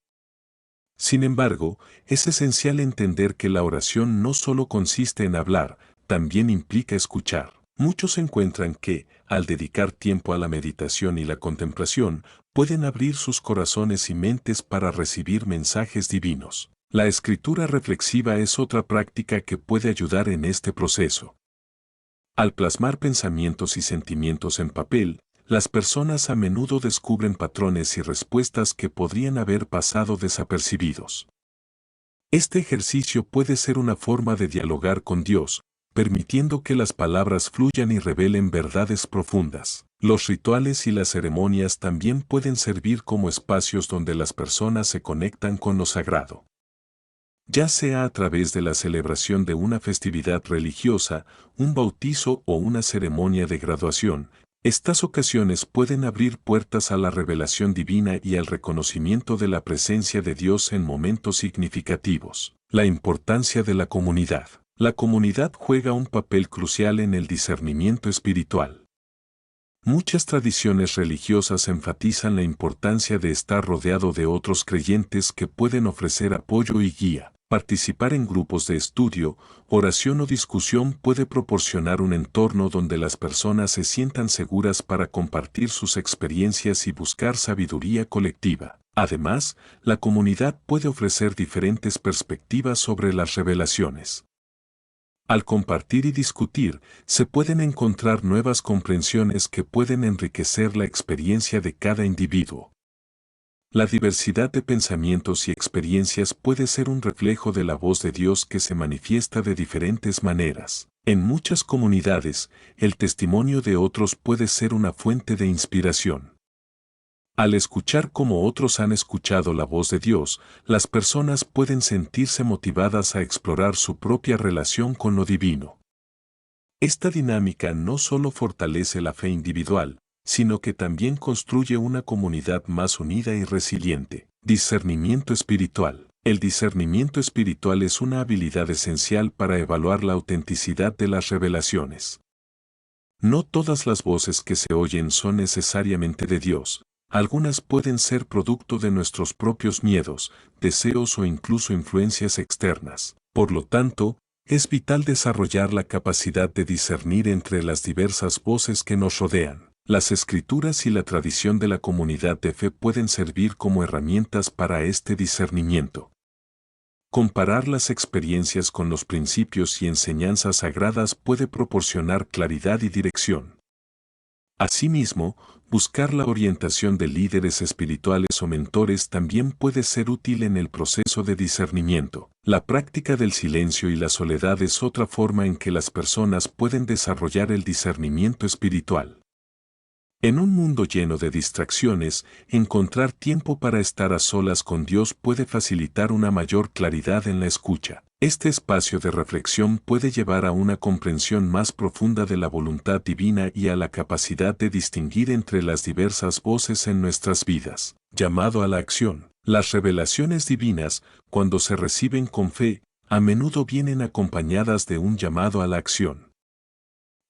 Sin embargo, es esencial entender que la oración no solo consiste en hablar, también implica escuchar. Muchos encuentran que, al dedicar tiempo a la meditación y la contemplación, pueden abrir sus corazones y mentes para recibir mensajes divinos. La escritura reflexiva es otra práctica que puede ayudar en este proceso. Al plasmar pensamientos y sentimientos en papel, las personas a menudo descubren patrones y respuestas que podrían haber pasado desapercibidos. Este ejercicio puede ser una forma de dialogar con Dios, permitiendo que las palabras fluyan y revelen verdades profundas. Los rituales y las ceremonias también pueden servir como espacios donde las personas se conectan con lo sagrado. Ya sea a través de la celebración de una festividad religiosa, un bautizo o una ceremonia de graduación, estas ocasiones pueden abrir puertas a la revelación divina y al reconocimiento de la presencia de Dios en momentos significativos. La importancia de la comunidad. La comunidad juega un papel crucial en el discernimiento espiritual. Muchas tradiciones religiosas enfatizan la importancia de estar rodeado de otros creyentes que pueden ofrecer apoyo y guía. Participar en grupos de estudio, oración o discusión puede proporcionar un entorno donde las personas se sientan seguras para compartir sus experiencias y buscar sabiduría colectiva. Además, la comunidad puede ofrecer diferentes perspectivas sobre las revelaciones. Al compartir y discutir, se pueden encontrar nuevas comprensiones que pueden enriquecer la experiencia de cada individuo. La diversidad de pensamientos y experiencias puede ser un reflejo de la voz de Dios que se manifiesta de diferentes maneras. En muchas comunidades, el testimonio de otros puede ser una fuente de inspiración. Al escuchar cómo otros han escuchado la voz de Dios, las personas pueden sentirse motivadas a explorar su propia relación con lo divino. Esta dinámica no solo fortalece la fe individual, sino que también construye una comunidad más unida y resiliente. Discernimiento espiritual. El discernimiento espiritual es una habilidad esencial para evaluar la autenticidad de las revelaciones. No todas las voces que se oyen son necesariamente de Dios. Algunas pueden ser producto de nuestros propios miedos, deseos o incluso influencias externas. Por lo tanto, es vital desarrollar la capacidad de discernir entre las diversas voces que nos rodean. Las escrituras y la tradición de la comunidad de fe pueden servir como herramientas para este discernimiento. Comparar las experiencias con los principios y enseñanzas sagradas puede proporcionar claridad y dirección. Asimismo, buscar la orientación de líderes espirituales o mentores también puede ser útil en el proceso de discernimiento. La práctica del silencio y la soledad es otra forma en que las personas pueden desarrollar el discernimiento espiritual. En un mundo lleno de distracciones, encontrar tiempo para estar a solas con Dios puede facilitar una mayor claridad en la escucha. Este espacio de reflexión puede llevar a una comprensión más profunda de la voluntad divina y a la capacidad de distinguir entre las diversas voces en nuestras vidas. Llamado a la acción. Las revelaciones divinas, cuando se reciben con fe, a menudo vienen acompañadas de un llamado a la acción.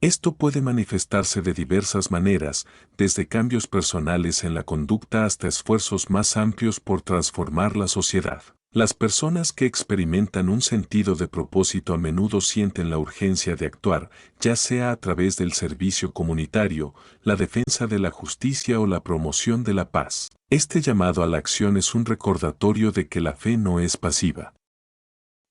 Esto puede manifestarse de diversas maneras, desde cambios personales en la conducta hasta esfuerzos más amplios por transformar la sociedad. Las personas que experimentan un sentido de propósito a menudo sienten la urgencia de actuar, ya sea a través del servicio comunitario, la defensa de la justicia o la promoción de la paz. Este llamado a la acción es un recordatorio de que la fe no es pasiva.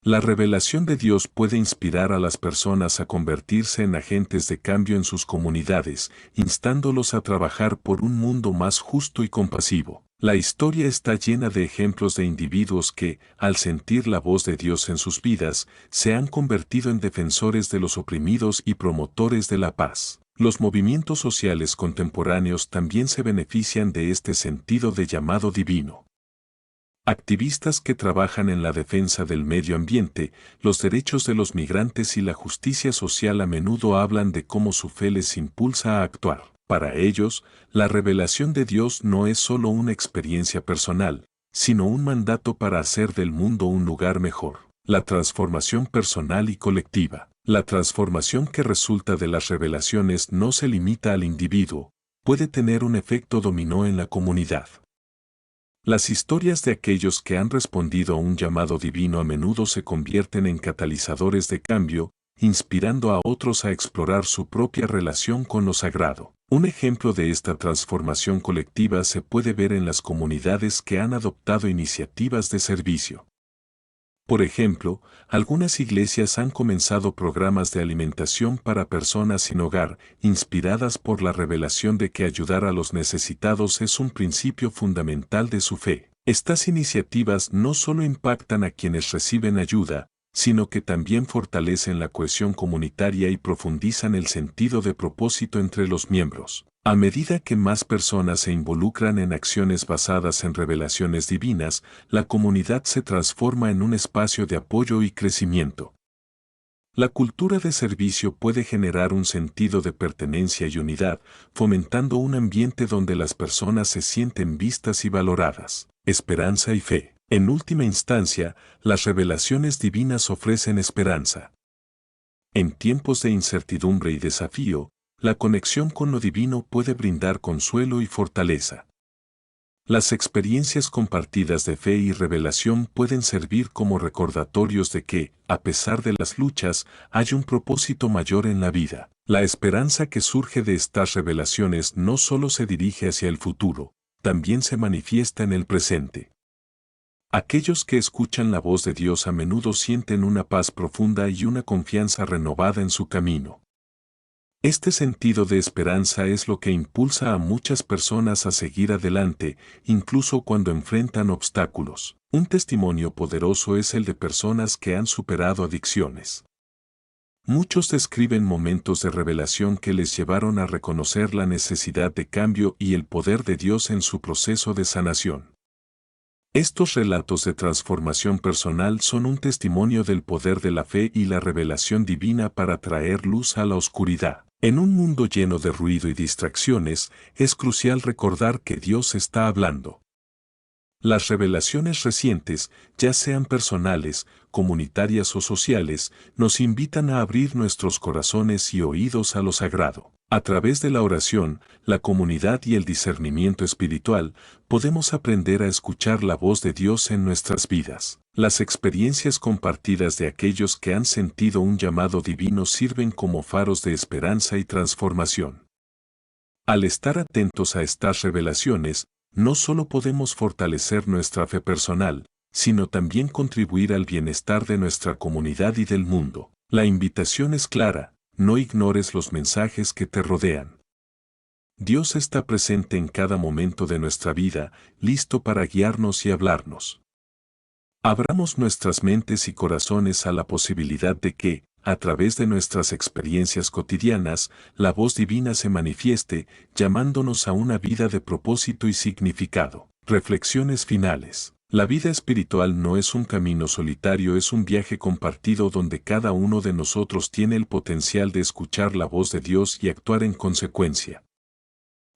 La revelación de Dios puede inspirar a las personas a convertirse en agentes de cambio en sus comunidades, instándolos a trabajar por un mundo más justo y compasivo. La historia está llena de ejemplos de individuos que, al sentir la voz de Dios en sus vidas, se han convertido en defensores de los oprimidos y promotores de la paz. Los movimientos sociales contemporáneos también se benefician de este sentido de llamado divino. Activistas que trabajan en la defensa del medio ambiente, los derechos de los migrantes y la justicia social a menudo hablan de cómo su fe les impulsa a actuar. Para ellos, la revelación de Dios no es solo una experiencia personal, sino un mandato para hacer del mundo un lugar mejor. La transformación personal y colectiva. La transformación que resulta de las revelaciones no se limita al individuo, puede tener un efecto dominó en la comunidad. Las historias de aquellos que han respondido a un llamado divino a menudo se convierten en catalizadores de cambio, inspirando a otros a explorar su propia relación con lo sagrado. Un ejemplo de esta transformación colectiva se puede ver en las comunidades que han adoptado iniciativas de servicio. Por ejemplo, algunas iglesias han comenzado programas de alimentación para personas sin hogar, inspiradas por la revelación de que ayudar a los necesitados es un principio fundamental de su fe. Estas iniciativas no solo impactan a quienes reciben ayuda, sino que también fortalecen la cohesión comunitaria y profundizan el sentido de propósito entre los miembros. A medida que más personas se involucran en acciones basadas en revelaciones divinas, la comunidad se transforma en un espacio de apoyo y crecimiento. La cultura de servicio puede generar un sentido de pertenencia y unidad, fomentando un ambiente donde las personas se sienten vistas y valoradas. Esperanza y fe. En última instancia, las revelaciones divinas ofrecen esperanza. En tiempos de incertidumbre y desafío, la conexión con lo divino puede brindar consuelo y fortaleza. Las experiencias compartidas de fe y revelación pueden servir como recordatorios de que, a pesar de las luchas, hay un propósito mayor en la vida. La esperanza que surge de estas revelaciones no solo se dirige hacia el futuro, también se manifiesta en el presente. Aquellos que escuchan la voz de Dios a menudo sienten una paz profunda y una confianza renovada en su camino. Este sentido de esperanza es lo que impulsa a muchas personas a seguir adelante, incluso cuando enfrentan obstáculos. Un testimonio poderoso es el de personas que han superado adicciones. Muchos describen momentos de revelación que les llevaron a reconocer la necesidad de cambio y el poder de Dios en su proceso de sanación. Estos relatos de transformación personal son un testimonio del poder de la fe y la revelación divina para traer luz a la oscuridad. En un mundo lleno de ruido y distracciones, es crucial recordar que Dios está hablando. Las revelaciones recientes, ya sean personales, comunitarias o sociales, nos invitan a abrir nuestros corazones y oídos a lo sagrado. A través de la oración, la comunidad y el discernimiento espiritual, podemos aprender a escuchar la voz de Dios en nuestras vidas. Las experiencias compartidas de aquellos que han sentido un llamado divino sirven como faros de esperanza y transformación. Al estar atentos a estas revelaciones, no solo podemos fortalecer nuestra fe personal, sino también contribuir al bienestar de nuestra comunidad y del mundo. La invitación es clara. No ignores los mensajes que te rodean. Dios está presente en cada momento de nuestra vida, listo para guiarnos y hablarnos. Abramos nuestras mentes y corazones a la posibilidad de que, a través de nuestras experiencias cotidianas, la voz divina se manifieste, llamándonos a una vida de propósito y significado. Reflexiones finales. La vida espiritual no es un camino solitario, es un viaje compartido donde cada uno de nosotros tiene el potencial de escuchar la voz de Dios y actuar en consecuencia.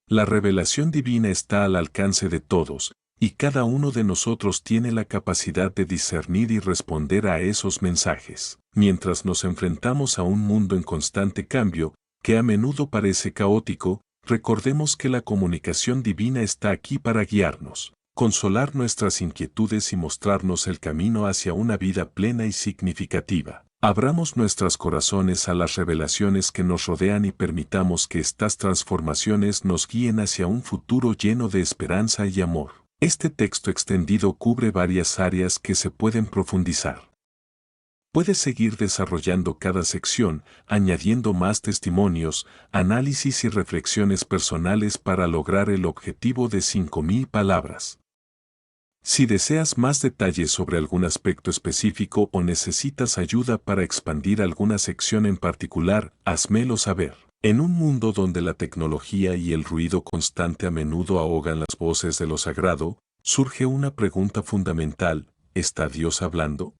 La revelación divina está al alcance de todos, y cada uno de nosotros tiene la capacidad de discernir y responder a esos mensajes. Mientras nos enfrentamos a un mundo en constante cambio, que a menudo parece caótico, recordemos que la comunicación divina está aquí para guiarnos, consolar nuestras inquietudes y mostrarnos el camino hacia una vida plena y significativa. Abramos nuestros corazones a las revelaciones que nos rodean y permitamos que estas transformaciones nos guíen hacia un futuro lleno de esperanza y amor. Este texto extendido cubre varias áreas que se pueden profundizar. Puedes seguir desarrollando cada sección, añadiendo más testimonios, análisis y reflexiones personales para lograr el objetivo de 5.000 palabras. Si deseas más detalles sobre algún aspecto específico o necesitas ayuda para expandir alguna sección en particular, házmelo saber. En un mundo donde la tecnología y el ruido constante a menudo ahogan las voces de lo sagrado, surge una pregunta fundamental: ¿está Dios hablando?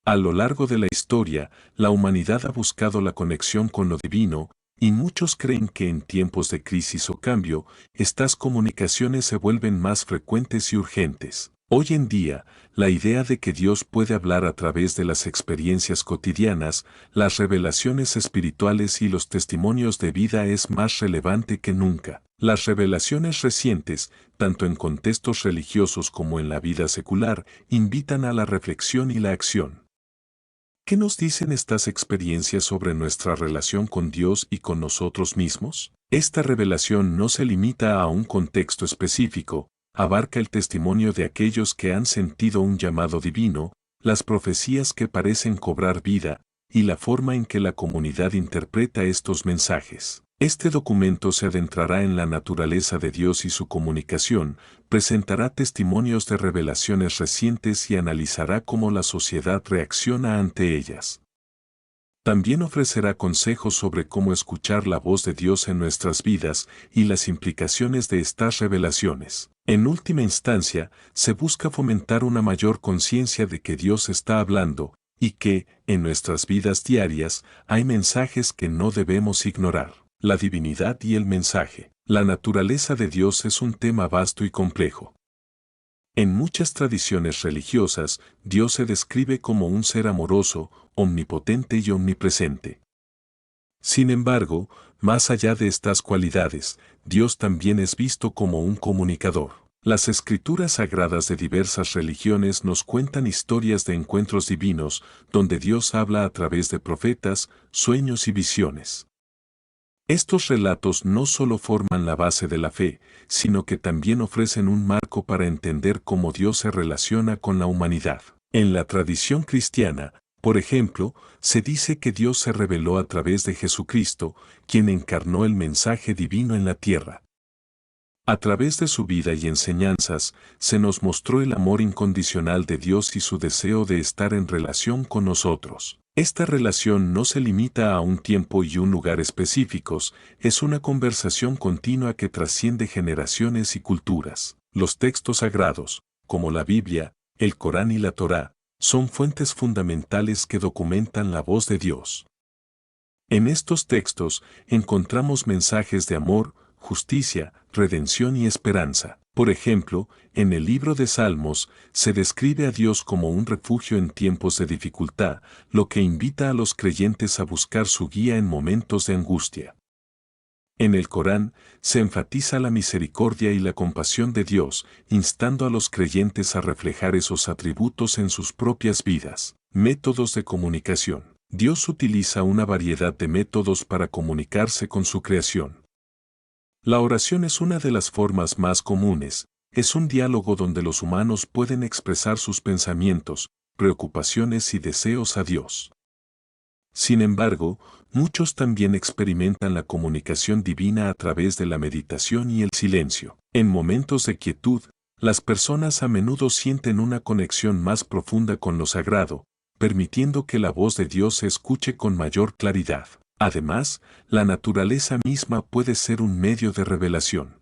A lo largo de la historia, la humanidad ha buscado la conexión con lo divino, y muchos creen que en tiempos de crisis o cambio, estas comunicaciones se vuelven más frecuentes y urgentes. Hoy en día, la idea de que Dios puede hablar a través de las experiencias cotidianas, las revelaciones espirituales y los testimonios de vida es más relevante que nunca. Las revelaciones recientes, tanto en contextos religiosos como en la vida secular, invitan a la reflexión y la acción. ¿Qué nos dicen estas experiencias sobre nuestra relación con Dios y con nosotros mismos? Esta revelación no se limita a un contexto específico, abarca el testimonio de aquellos que han sentido un llamado divino, las profecías que parecen cobrar vida, y la forma en que la comunidad interpreta estos mensajes. Este documento se adentrará en la naturaleza de Dios y su comunicación, presentará testimonios de revelaciones recientes y analizará cómo la sociedad reacciona ante ellas. También ofrecerá consejos sobre cómo escuchar la voz de Dios en nuestras vidas y las implicaciones de estas revelaciones. En última instancia, se busca fomentar una mayor conciencia de que Dios está hablando y que, en nuestras vidas diarias, hay mensajes que no debemos ignorar. La divinidad y el mensaje. La naturaleza de Dios es un tema vasto y complejo. En muchas tradiciones religiosas, Dios se describe como un ser amoroso, omnipotente y omnipresente. Sin embargo, más allá de estas cualidades, Dios también es visto como un comunicador. Las escrituras sagradas de diversas religiones nos cuentan historias de encuentros divinos, donde Dios habla a través de profetas, sueños y visiones. Estos relatos no solo forman la base de la fe, sino que también ofrecen un marco para entender cómo Dios se relaciona con la humanidad. En la tradición cristiana, por ejemplo, se dice que Dios se reveló a través de Jesucristo, quien encarnó el mensaje divino en la tierra. A través de su vida y enseñanzas, se nos mostró el amor incondicional de Dios y su deseo de estar en relación con nosotros. Esta relación no se limita a un tiempo y un lugar específicos, es una conversación continua que trasciende generaciones y culturas. Los textos sagrados, como la Biblia, el Corán y la Torá, son fuentes fundamentales que documentan la voz de Dios. En estos textos encontramos mensajes de amor, justicia, redención y esperanza. Por ejemplo, en el libro de Salmos se describe a Dios como un refugio en tiempos de dificultad, lo que invita a los creyentes a buscar su guía en momentos de angustia. En el Corán se enfatiza la misericordia y la compasión de Dios, instando a los creyentes a reflejar esos atributos en sus propias vidas. Métodos de comunicación. Dios utiliza una variedad de métodos para comunicarse con su creación. La oración es una de las formas más comunes, es un diálogo donde los humanos pueden expresar sus pensamientos, preocupaciones y deseos a Dios. Sin embargo, muchos también experimentan la comunicación divina a través de la meditación y el silencio. En momentos de quietud, las personas a menudo sienten una conexión más profunda con lo sagrado, permitiendo que la voz de Dios se escuche con mayor claridad. Además, la naturaleza misma puede ser un medio de revelación.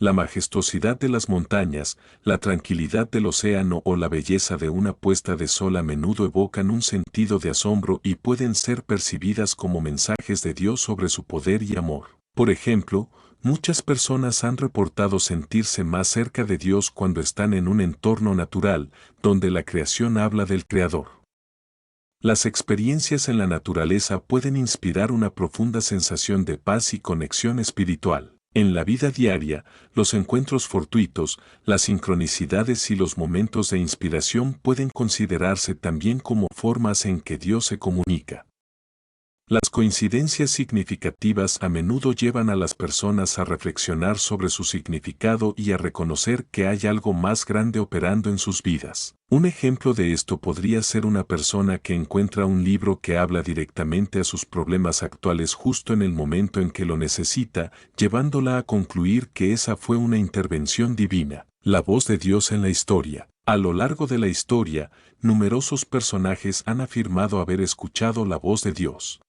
La majestuosidad de las montañas, la tranquilidad del océano o la belleza de una puesta de sol a menudo evocan un sentido de asombro y pueden ser percibidas como mensajes de Dios sobre su poder y amor. Por ejemplo, muchas personas han reportado sentirse más cerca de Dios cuando están en un entorno natural, donde la creación habla del Creador. Las experiencias en la naturaleza pueden inspirar una profunda sensación de paz y conexión espiritual. En la vida diaria, los encuentros fortuitos, las sincronicidades y los momentos de inspiración pueden considerarse también como formas en que Dios se comunica. Las coincidencias significativas a menudo llevan a las personas a reflexionar sobre su significado y a reconocer que hay algo más grande operando en sus vidas. Un ejemplo de esto podría ser una persona que encuentra un libro que habla directamente a sus problemas actuales justo en el momento en que lo necesita, llevándola a concluir que esa fue una intervención divina, la voz de Dios en la historia. A lo largo de la historia, numerosos personajes han afirmado haber escuchado la voz de Dios.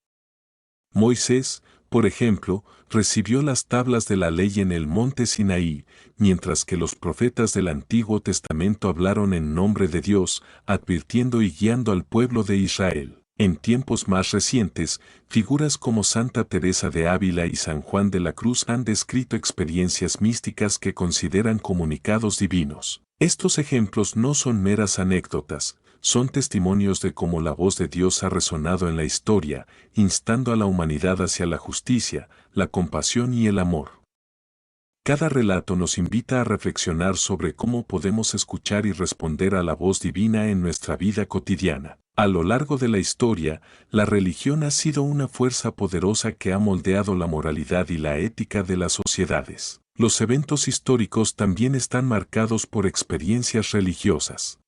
Moisés, por ejemplo, recibió las tablas de la ley en el monte Sinaí, mientras que los profetas del Antiguo Testamento hablaron en nombre de Dios, advirtiendo y guiando al pueblo de Israel. En tiempos más recientes, figuras como Santa Teresa de Ávila y San Juan de la Cruz han descrito experiencias místicas que consideran comunicados divinos. Estos ejemplos no son meras anécdotas, son testimonios de cómo la voz de Dios ha resonado en la historia, instando a la humanidad hacia la justicia, la compasión y el amor. Cada relato nos invita a reflexionar sobre cómo podemos escuchar y responder a la voz divina en nuestra vida cotidiana. A lo largo de la historia, la religión ha sido una fuerza poderosa que ha moldeado la moralidad y la ética de las sociedades. Los eventos históricos también están marcados por experiencias religiosas.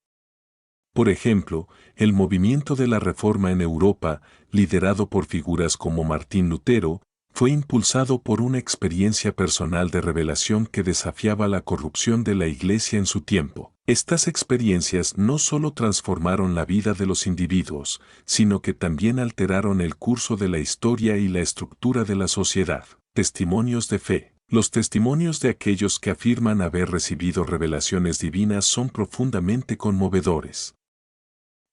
Por ejemplo, el movimiento de la Reforma en Europa, liderado por figuras como Martín Lutero, fue impulsado por una experiencia personal de revelación que desafiaba la corrupción de la Iglesia en su tiempo. Estas experiencias no solo transformaron la vida de los individuos, sino que también alteraron el curso de la historia y la estructura de la sociedad. Testimonios de fe. Los testimonios de aquellos que afirman haber recibido revelaciones divinas son profundamente conmovedores.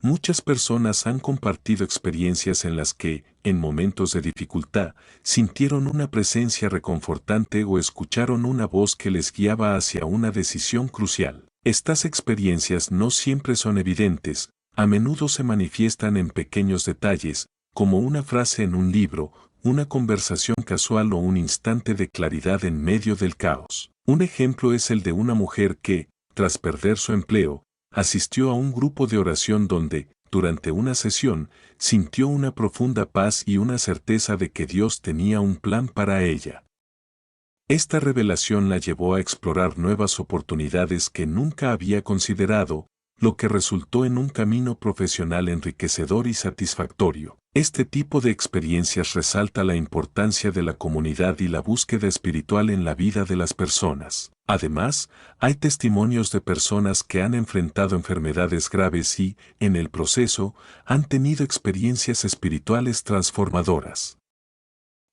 Muchas personas han compartido experiencias en las que, en momentos de dificultad, sintieron una presencia reconfortante o escucharon una voz que les guiaba hacia una decisión crucial. Estas experiencias no siempre son evidentes, a menudo se manifiestan en pequeños detalles, como una frase en un libro, una conversación casual o un instante de claridad en medio del caos. Un ejemplo es el de una mujer que, tras perder su empleo, asistió a un grupo de oración donde, durante una sesión, sintió una profunda paz y una certeza de que Dios tenía un plan para ella. Esta revelación la llevó a explorar nuevas oportunidades que nunca había considerado, lo que resultó en un camino profesional enriquecedor y satisfactorio. Este tipo de experiencias resalta la importancia de la comunidad y la búsqueda espiritual en la vida de las personas. Además, hay testimonios de personas que han enfrentado enfermedades graves y, en el proceso, han tenido experiencias espirituales transformadoras.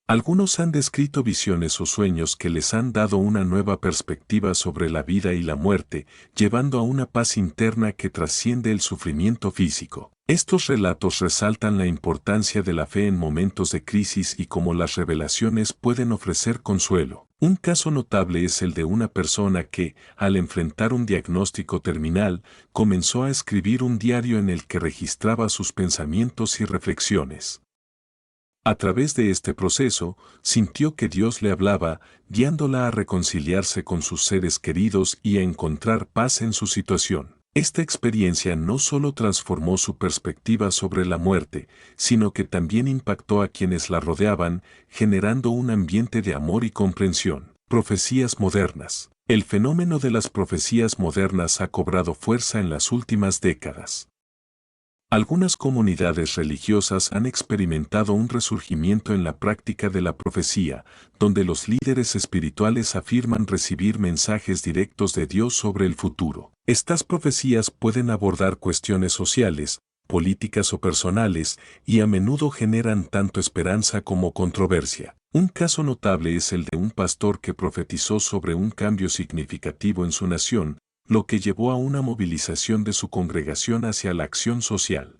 Algunos han descrito visiones o sueños que les han dado una nueva perspectiva sobre la vida y la muerte, llevando a una paz interna que trasciende el sufrimiento físico. Estos relatos resaltan la importancia de la fe en momentos de crisis y cómo las revelaciones pueden ofrecer consuelo. Un caso notable es el de una persona que, al enfrentar un diagnóstico terminal, comenzó a escribir un diario en el que registraba sus pensamientos y reflexiones. A través de este proceso, sintió que Dios le hablaba, guiándola a reconciliarse con sus seres queridos y a encontrar paz en su situación. Esta experiencia no solo transformó su perspectiva sobre la muerte, sino que también impactó a quienes la rodeaban, generando un ambiente de amor y comprensión. Profecías modernas. El fenómeno de las profecías modernas ha cobrado fuerza en las últimas décadas. Algunas comunidades religiosas han experimentado un resurgimiento en la práctica de la profecía, donde los líderes espirituales afirman recibir mensajes directos de Dios sobre el futuro. Estas profecías pueden abordar cuestiones sociales, políticas o personales, y a menudo generan tanto esperanza como controversia. Un caso notable es el de un pastor que profetizó sobre un cambio significativo en su nación, lo que llevó a una movilización de su congregación hacia la acción social.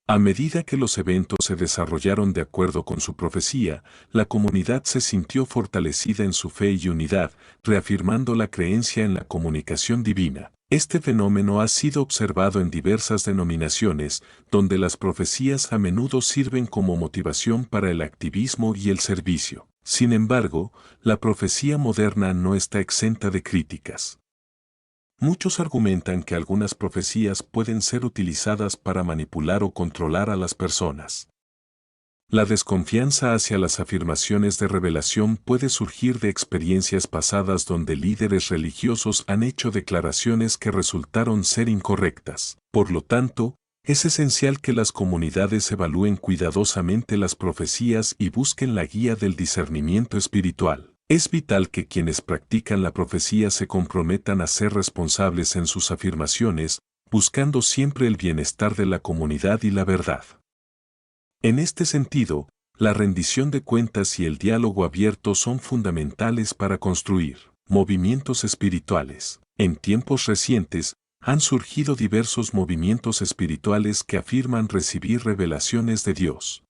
A medida que los eventos se desarrollaron de acuerdo con su profecía, la comunidad se sintió fortalecida en su fe y unidad, reafirmando la creencia en la comunicación divina. Este fenómeno ha sido observado en diversas denominaciones, donde las profecías a menudo sirven como motivación para el activismo y el servicio. Sin embargo, la profecía moderna no está exenta de críticas. Muchos argumentan que algunas profecías pueden ser utilizadas para manipular o controlar a las personas. La desconfianza hacia las afirmaciones de revelación puede surgir de experiencias pasadas donde líderes religiosos han hecho declaraciones que resultaron ser incorrectas. Por lo tanto, es esencial que las comunidades evalúen cuidadosamente las profecías y busquen la guía del discernimiento espiritual. Es vital que quienes practican la profecía se comprometan a ser responsables en sus afirmaciones, buscando siempre el bienestar de la comunidad y la verdad. En este sentido, la rendición de cuentas y el diálogo abierto son fundamentales para construir movimientos espirituales. En tiempos recientes, han surgido diversos movimientos espirituales que afirman recibir revelaciones de Dios.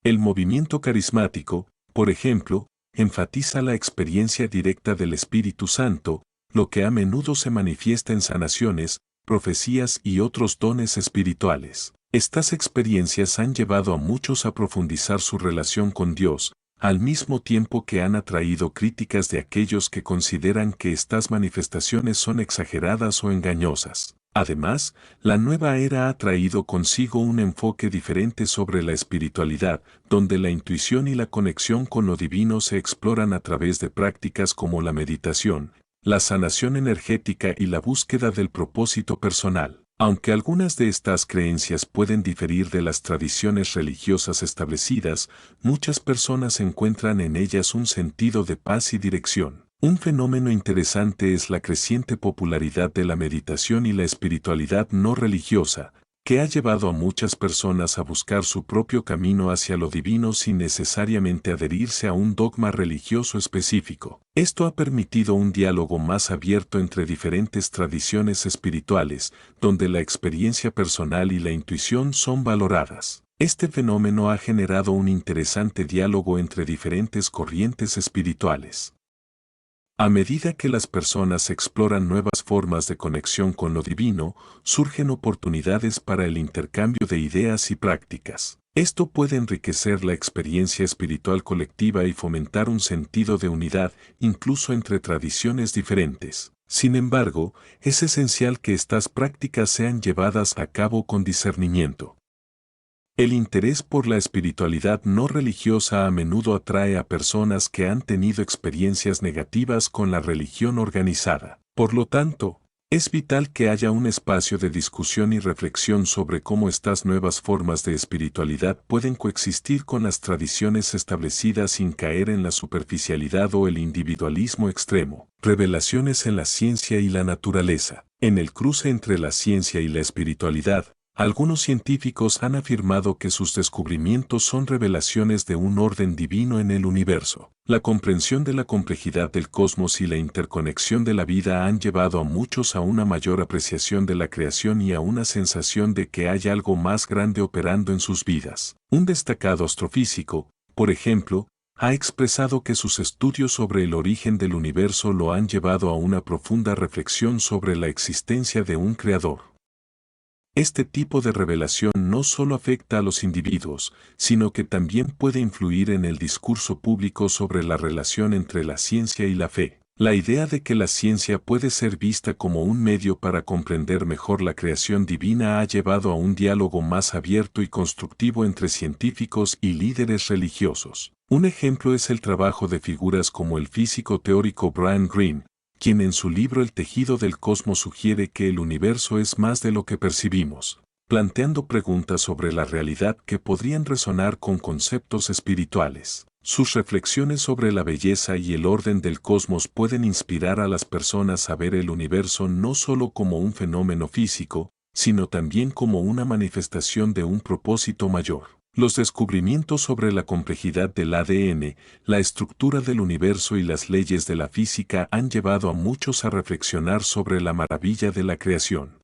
El movimiento carismático, por ejemplo, enfatiza la experiencia directa del Espíritu Santo, lo que a menudo se manifiesta en sanaciones, profecías y otros dones espirituales. Estas experiencias han llevado a muchos a profundizar su relación con Dios, al mismo tiempo que han atraído críticas de aquellos que consideran que estas manifestaciones son exageradas o engañosas. Además, la nueva era ha traído consigo un enfoque diferente sobre la espiritualidad, donde la intuición y la conexión con lo divino se exploran a través de prácticas como la meditación, la sanación energética y la búsqueda del propósito personal. Aunque algunas de estas creencias pueden diferir de las tradiciones religiosas establecidas, muchas personas encuentran en ellas un sentido de paz y dirección. Un fenómeno interesante es la creciente popularidad de la meditación y la espiritualidad no religiosa, que ha llevado a muchas personas a buscar su propio camino hacia lo divino sin necesariamente adherirse a un dogma religioso específico. Esto ha permitido un diálogo más abierto entre diferentes tradiciones espirituales, donde la experiencia personal y la intuición son valoradas. Este fenómeno ha generado un interesante diálogo entre diferentes corrientes espirituales. A medida que las personas exploran nuevas formas de conexión con lo divino, surgen oportunidades para el intercambio de ideas y prácticas. Esto puede enriquecer la experiencia espiritual colectiva y fomentar un sentido de unidad, incluso entre tradiciones diferentes. Sin embargo, es esencial que estas prácticas sean llevadas a cabo con discernimiento. El interés por la espiritualidad no religiosa a menudo atrae a personas que han tenido experiencias negativas con la religión organizada. Por lo tanto, es vital que haya un espacio de discusión y reflexión sobre cómo estas nuevas formas de espiritualidad pueden coexistir con las tradiciones establecidas sin caer en la superficialidad o el individualismo extremo. Revelaciones en la ciencia y la naturaleza. En el cruce entre la ciencia y la espiritualidad, algunos científicos han afirmado que sus descubrimientos son revelaciones de un orden divino en el universo. La comprensión de la complejidad del cosmos y la interconexión de la vida han llevado a muchos a una mayor apreciación de la creación y a una sensación de que hay algo más grande operando en sus vidas. Un destacado astrofísico, por ejemplo, ha expresado que sus estudios sobre el origen del universo lo han llevado a una profunda reflexión sobre la existencia de un creador. Este tipo de revelación no solo afecta a los individuos, sino que también puede influir en el discurso público sobre la relación entre la ciencia y la fe. La idea de que la ciencia puede ser vista como un medio para comprender mejor la creación divina ha llevado a un diálogo más abierto y constructivo entre científicos y líderes religiosos. Un ejemplo es el trabajo de figuras como el físico teórico Brian Greene, quien en su libro El tejido del cosmos sugiere que el universo es más de lo que percibimos, planteando preguntas sobre la realidad que podrían resonar con conceptos espirituales. Sus reflexiones sobre la belleza y el orden del cosmos pueden inspirar a las personas a ver el universo no solo como un fenómeno físico, sino también como una manifestación de un propósito mayor. Los descubrimientos sobre la complejidad del ADN, la estructura del universo y las leyes de la física han llevado a muchos a reflexionar sobre la maravilla de la creación.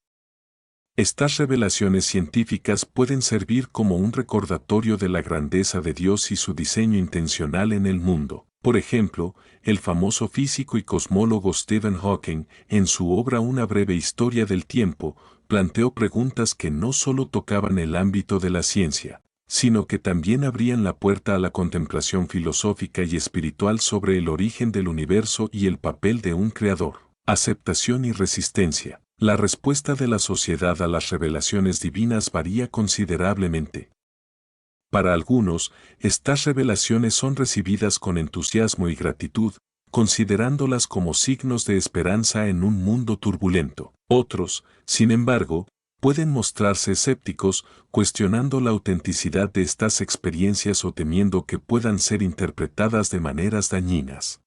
Estas revelaciones científicas pueden servir como un recordatorio de la grandeza de Dios y su diseño intencional en el mundo. Por ejemplo, el famoso físico y cosmólogo Stephen Hawking, en su obra Una breve historia del tiempo, planteó preguntas que no solo tocaban el ámbito de la ciencia, sino que también abrían la puerta a la contemplación filosófica y espiritual sobre el origen del universo y el papel de un creador. Aceptación y resistencia. La respuesta de la sociedad a las revelaciones divinas varía considerablemente. Para algunos, estas revelaciones son recibidas con entusiasmo y gratitud, considerándolas como signos de esperanza en un mundo turbulento. Otros, sin embargo, pueden mostrarse escépticos, cuestionando la autenticidad de estas experiencias o temiendo que puedan ser interpretadas de maneras dañinas.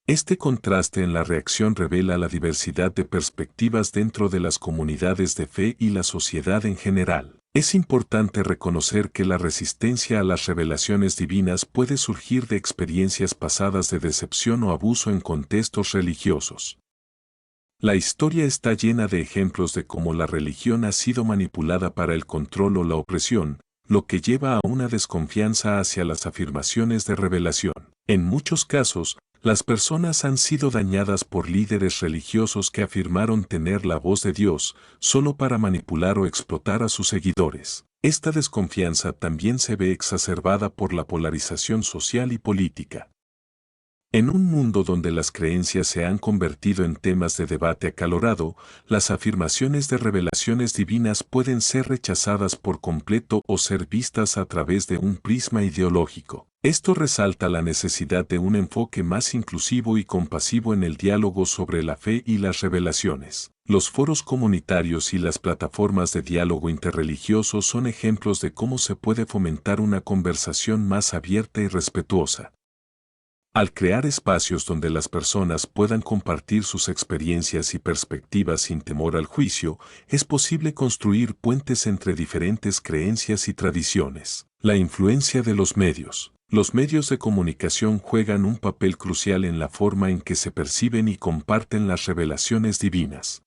Este contraste en la reacción revela la diversidad de perspectivas dentro de las comunidades de fe y la sociedad en general. Es importante reconocer que la resistencia a las revelaciones divinas puede surgir de experiencias pasadas de decepción o abuso en contextos religiosos. La historia está llena de ejemplos de cómo la religión ha sido manipulada para el control o la opresión, lo que lleva a una desconfianza hacia las afirmaciones de revelación. En muchos casos, las personas han sido dañadas por líderes religiosos que afirmaron tener la voz de Dios solo para manipular o explotar a sus seguidores. Esta desconfianza también se ve exacerbada por la polarización social y política. En un mundo donde las creencias se han convertido en temas de debate acalorado, las afirmaciones de revelaciones divinas pueden ser rechazadas por completo o ser vistas a través de un prisma ideológico. Esto resalta la necesidad de un enfoque más inclusivo y compasivo en el diálogo sobre la fe y las revelaciones. Los foros comunitarios y las plataformas de diálogo interreligioso son ejemplos de cómo se puede fomentar una conversación más abierta y respetuosa. Al crear espacios donde las personas puedan compartir sus experiencias y perspectivas sin temor al juicio, es posible construir puentes entre diferentes creencias y tradiciones. La influencia de los medios. Los medios de comunicación juegan un papel crucial en la forma en que se perciben y comparten las revelaciones divinas.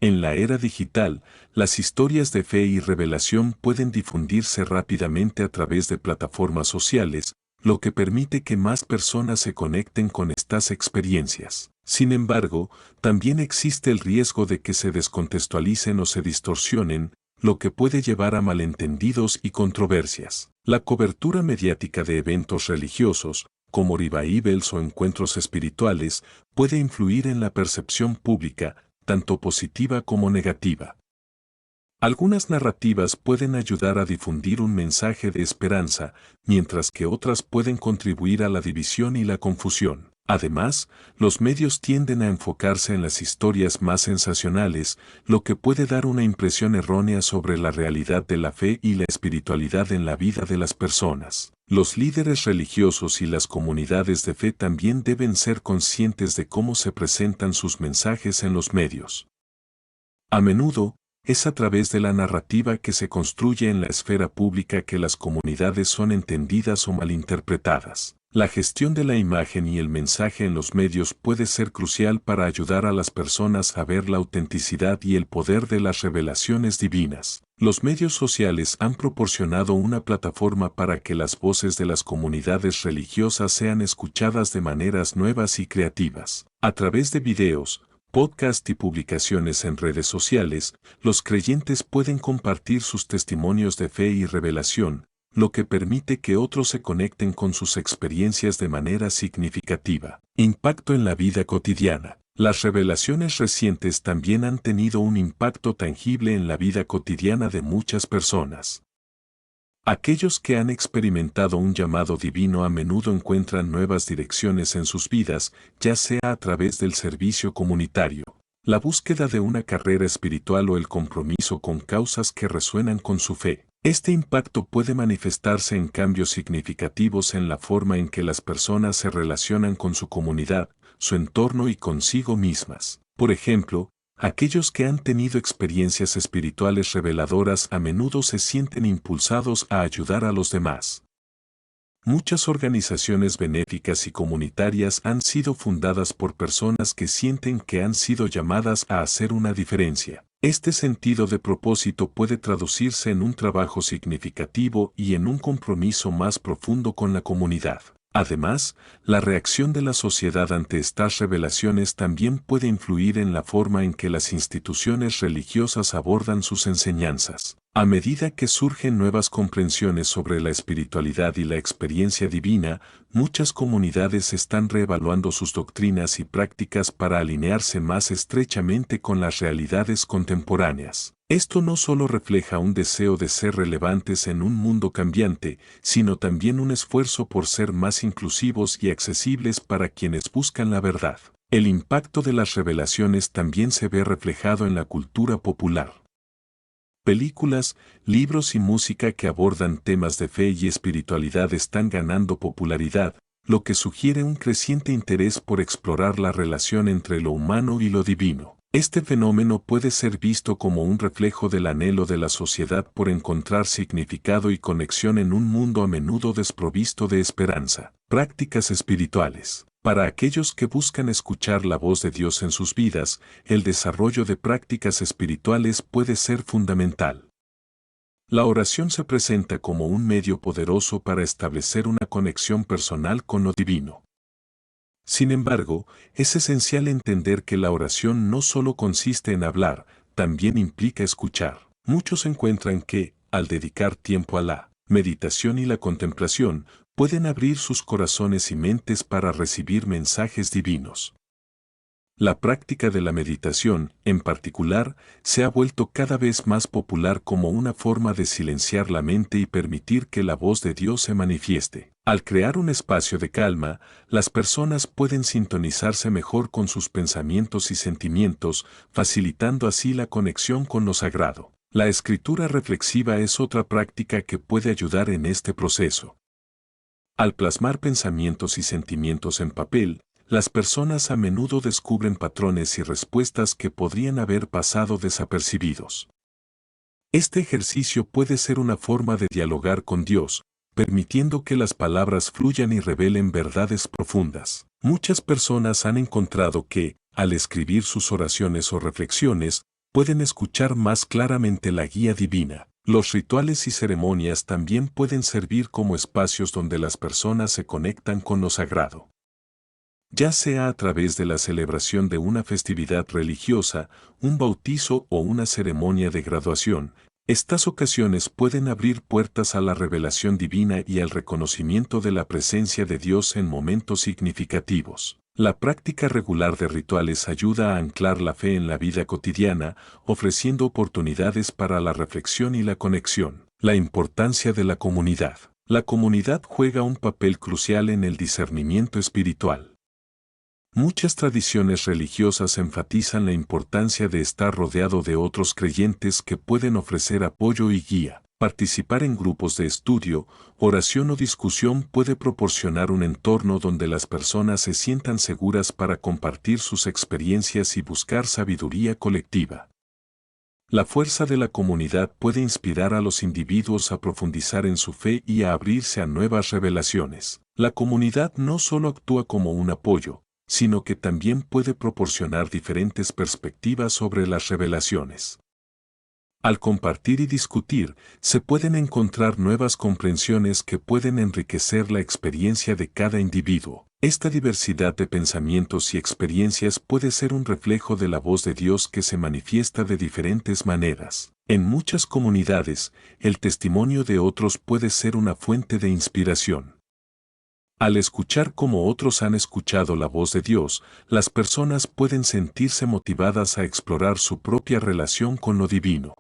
En la era digital, las historias de fe y revelación pueden difundirse rápidamente a través de plataformas sociales, lo que permite que más personas se conecten con estas experiencias. Sin embargo, también existe el riesgo de que se descontextualicen o se distorsionen, lo que puede llevar a malentendidos y controversias. La cobertura mediática de eventos religiosos, como revivals o encuentros espirituales, puede influir en la percepción pública, tanto positiva como negativa. Algunas narrativas pueden ayudar a difundir un mensaje de esperanza, mientras que otras pueden contribuir a la división y la confusión. Además, los medios tienden a enfocarse en las historias más sensacionales, lo que puede dar una impresión errónea sobre la realidad de la fe y la espiritualidad en la vida de las personas. Los líderes religiosos y las comunidades de fe también deben ser conscientes de cómo se presentan sus mensajes en los medios. A menudo, es a través de la narrativa que se construye en la esfera pública que las comunidades son entendidas o malinterpretadas. La gestión de la imagen y el mensaje en los medios puede ser crucial para ayudar a las personas a ver la autenticidad y el poder de las revelaciones divinas. Los medios sociales han proporcionado una plataforma para que las voces de las comunidades religiosas sean escuchadas de maneras nuevas y creativas. A través de videos, podcast y publicaciones en redes sociales, los creyentes pueden compartir sus testimonios de fe y revelación, lo que permite que otros se conecten con sus experiencias de manera significativa. Impacto en la vida cotidiana. Las revelaciones recientes también han tenido un impacto tangible en la vida cotidiana de muchas personas. Aquellos que han experimentado un llamado divino a menudo encuentran nuevas direcciones en sus vidas, ya sea a través del servicio comunitario, la búsqueda de una carrera espiritual o el compromiso con causas que resuenan con su fe. Este impacto puede manifestarse en cambios significativos en la forma en que las personas se relacionan con su comunidad, su entorno y consigo mismas. Por ejemplo, aquellos que han tenido experiencias espirituales reveladoras a menudo se sienten impulsados a ayudar a los demás. Muchas organizaciones benéficas y comunitarias han sido fundadas por personas que sienten que han sido llamadas a hacer una diferencia. Este sentido de propósito puede traducirse en un trabajo significativo y en un compromiso más profundo con la comunidad. Además, la reacción de la sociedad ante estas revelaciones también puede influir en la forma en que las instituciones religiosas abordan sus enseñanzas. A medida que surgen nuevas comprensiones sobre la espiritualidad y la experiencia divina, muchas comunidades están reevaluando sus doctrinas y prácticas para alinearse más estrechamente con las realidades contemporáneas. Esto no solo refleja un deseo de ser relevantes en un mundo cambiante, sino también un esfuerzo por ser más inclusivos y accesibles para quienes buscan la verdad. El impacto de las revelaciones también se ve reflejado en la cultura popular. Películas, libros y música que abordan temas de fe y espiritualidad están ganando popularidad, lo que sugiere un creciente interés por explorar la relación entre lo humano y lo divino. Este fenómeno puede ser visto como un reflejo del anhelo de la sociedad por encontrar significado y conexión en un mundo a menudo desprovisto de esperanza. Prácticas espirituales. Para aquellos que buscan escuchar la voz de Dios en sus vidas, el desarrollo de prácticas espirituales puede ser fundamental. La oración se presenta como un medio poderoso para establecer una conexión personal con lo divino. Sin embargo, es esencial entender que la oración no solo consiste en hablar, también implica escuchar. Muchos encuentran que, al dedicar tiempo a la meditación y la contemplación, pueden abrir sus corazones y mentes para recibir mensajes divinos. La práctica de la meditación, en particular, se ha vuelto cada vez más popular como una forma de silenciar la mente y permitir que la voz de Dios se manifieste. Al crear un espacio de calma, las personas pueden sintonizarse mejor con sus pensamientos y sentimientos, facilitando así la conexión con lo sagrado. La escritura reflexiva es otra práctica que puede ayudar en este proceso. Al plasmar pensamientos y sentimientos en papel, las personas a menudo descubren patrones y respuestas que podrían haber pasado desapercibidos. Este ejercicio puede ser una forma de dialogar con Dios, permitiendo que las palabras fluyan y revelen verdades profundas. Muchas personas han encontrado que, al escribir sus oraciones o reflexiones, pueden escuchar más claramente la guía divina. Los rituales y ceremonias también pueden servir como espacios donde las personas se conectan con lo sagrado. Ya sea a través de la celebración de una festividad religiosa, un bautizo o una ceremonia de graduación, estas ocasiones pueden abrir puertas a la revelación divina y al reconocimiento de la presencia de Dios en momentos significativos. La práctica regular de rituales ayuda a anclar la fe en la vida cotidiana, ofreciendo oportunidades para la reflexión y la conexión. La importancia de la comunidad. La comunidad juega un papel crucial en el discernimiento espiritual. Muchas tradiciones religiosas enfatizan la importancia de estar rodeado de otros creyentes que pueden ofrecer apoyo y guía. Participar en grupos de estudio, oración o discusión puede proporcionar un entorno donde las personas se sientan seguras para compartir sus experiencias y buscar sabiduría colectiva. La fuerza de la comunidad puede inspirar a los individuos a profundizar en su fe y a abrirse a nuevas revelaciones. La comunidad no solo actúa como un apoyo, sino que también puede proporcionar diferentes perspectivas sobre las revelaciones. Al compartir y discutir, se pueden encontrar nuevas comprensiones que pueden enriquecer la experiencia de cada individuo. Esta diversidad de pensamientos y experiencias puede ser un reflejo de la voz de Dios que se manifiesta de diferentes maneras. En muchas comunidades, el testimonio de otros puede ser una fuente de inspiración. Al escuchar cómo otros han escuchado la voz de Dios, las personas pueden sentirse motivadas a explorar su propia relación con lo divino.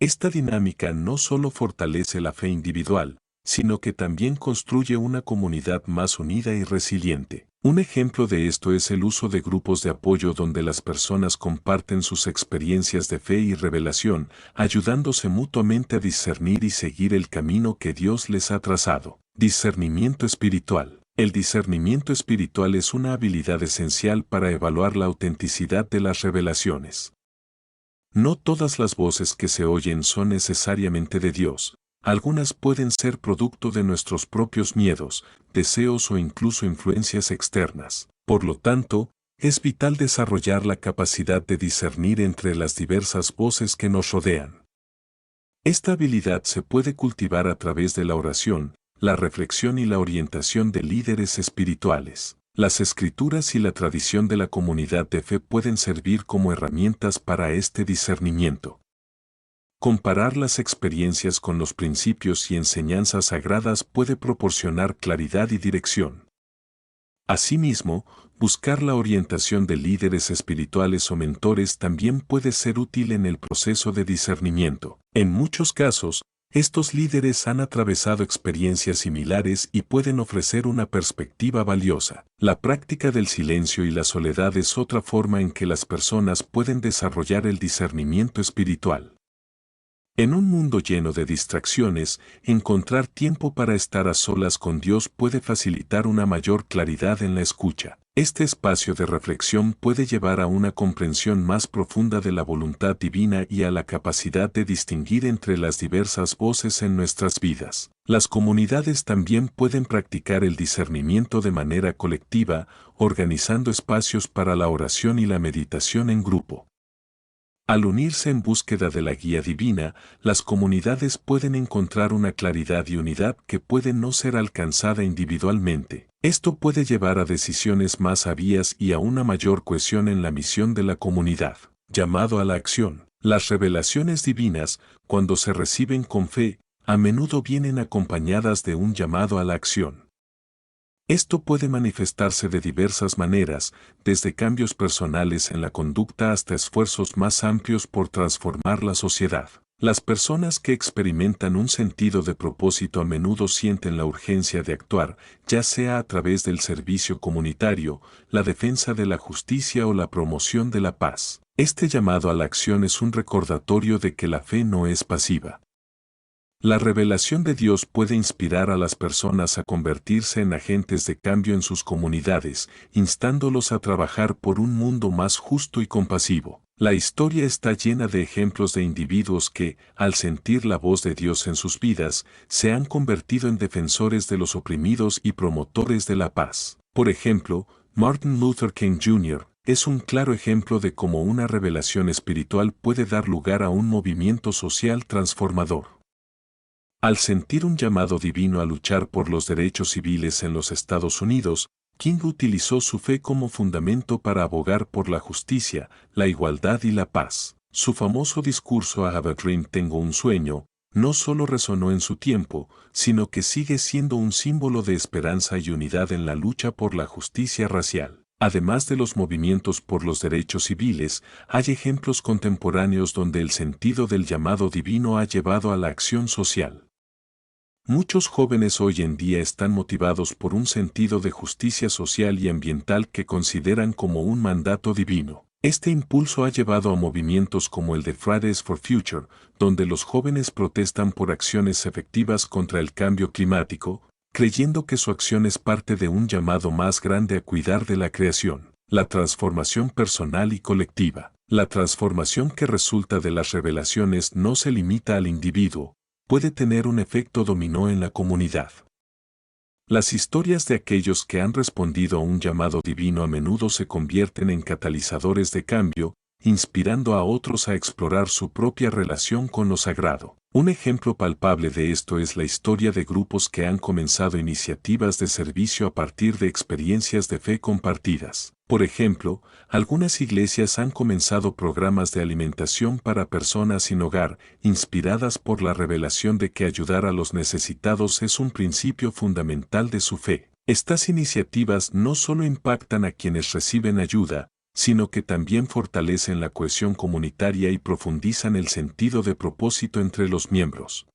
Esta dinámica no solo fortalece la fe individual, sino que también construye una comunidad más unida y resiliente. Un ejemplo de esto es el uso de grupos de apoyo donde las personas comparten sus experiencias de fe y revelación, ayudándose mutuamente a discernir y seguir el camino que Dios les ha trazado. Discernimiento espiritual. El discernimiento espiritual es una habilidad esencial para evaluar la autenticidad de las revelaciones. No todas las voces que se oyen son necesariamente de Dios. Algunas pueden ser producto de nuestros propios miedos, deseos o incluso influencias externas. Por lo tanto, es vital desarrollar la capacidad de discernir entre las diversas voces que nos rodean. Esta habilidad se puede cultivar a través de la oración, la reflexión y la orientación de líderes espirituales. Las escrituras y la tradición de la comunidad de fe pueden servir como herramientas para este discernimiento. Comparar las experiencias con los principios y enseñanzas sagradas puede proporcionar claridad y dirección. Asimismo, buscar la orientación de líderes espirituales o mentores también puede ser útil en el proceso de discernimiento. En muchos casos, estos líderes han atravesado experiencias similares y pueden ofrecer una perspectiva valiosa. La práctica del silencio y la soledad es otra forma en que las personas pueden desarrollar el discernimiento espiritual. En un mundo lleno de distracciones, encontrar tiempo para estar a solas con Dios puede facilitar una mayor claridad en la escucha. Este espacio de reflexión puede llevar a una comprensión más profunda de la voluntad divina y a la capacidad de distinguir entre las diversas voces en nuestras vidas. Las comunidades también pueden practicar el discernimiento de manera colectiva, organizando espacios para la oración y la meditación en grupo. Al unirse en búsqueda de la guía divina, las comunidades pueden encontrar una claridad y unidad que puede no ser alcanzada individualmente. Esto puede llevar a decisiones más sabias y a una mayor cohesión en la misión de la comunidad. Llamado a la acción. Las revelaciones divinas, cuando se reciben con fe, a menudo vienen acompañadas de un llamado a la acción. Esto puede manifestarse de diversas maneras, desde cambios personales en la conducta hasta esfuerzos más amplios por transformar la sociedad. Las personas que experimentan un sentido de propósito a menudo sienten la urgencia de actuar, ya sea a través del servicio comunitario, la defensa de la justicia o la promoción de la paz. Este llamado a la acción es un recordatorio de que la fe no es pasiva. La revelación de Dios puede inspirar a las personas a convertirse en agentes de cambio en sus comunidades, instándolos a trabajar por un mundo más justo y compasivo. La historia está llena de ejemplos de individuos que, al sentir la voz de Dios en sus vidas, se han convertido en defensores de los oprimidos y promotores de la paz. Por ejemplo, Martin Luther King Jr. es un claro ejemplo de cómo una revelación espiritual puede dar lugar a un movimiento social transformador. Al sentir un llamado divino a luchar por los derechos civiles en los Estados Unidos, King utilizó su fe como fundamento para abogar por la justicia, la igualdad y la paz. Su famoso discurso I Have a Dream, Tengo un sueño, no solo resonó en su tiempo, sino que sigue siendo un símbolo de esperanza y unidad en la lucha por la justicia racial. Además de los movimientos por los derechos civiles, hay ejemplos contemporáneos donde el sentido del llamado divino ha llevado a la acción social. Muchos jóvenes hoy en día están motivados por un sentido de justicia social y ambiental que consideran como un mandato divino. Este impulso ha llevado a movimientos como el de Fridays for Future, donde los jóvenes protestan por acciones efectivas contra el cambio climático, creyendo que su acción es parte de un llamado más grande a cuidar de la creación. La transformación personal y colectiva. La transformación que resulta de las revelaciones no se limita al individuo, puede tener un efecto dominó en la comunidad. Las historias de aquellos que han respondido a un llamado divino a menudo se convierten en catalizadores de cambio, inspirando a otros a explorar su propia relación con lo sagrado. Un ejemplo palpable de esto es la historia de grupos que han comenzado iniciativas de servicio a partir de experiencias de fe compartidas. Por ejemplo, algunas iglesias han comenzado programas de alimentación para personas sin hogar, inspiradas por la revelación de que ayudar a los necesitados es un principio fundamental de su fe. Estas iniciativas no solo impactan a quienes reciben ayuda, sino que también fortalecen la cohesión comunitaria y profundizan el sentido de propósito entre los miembros.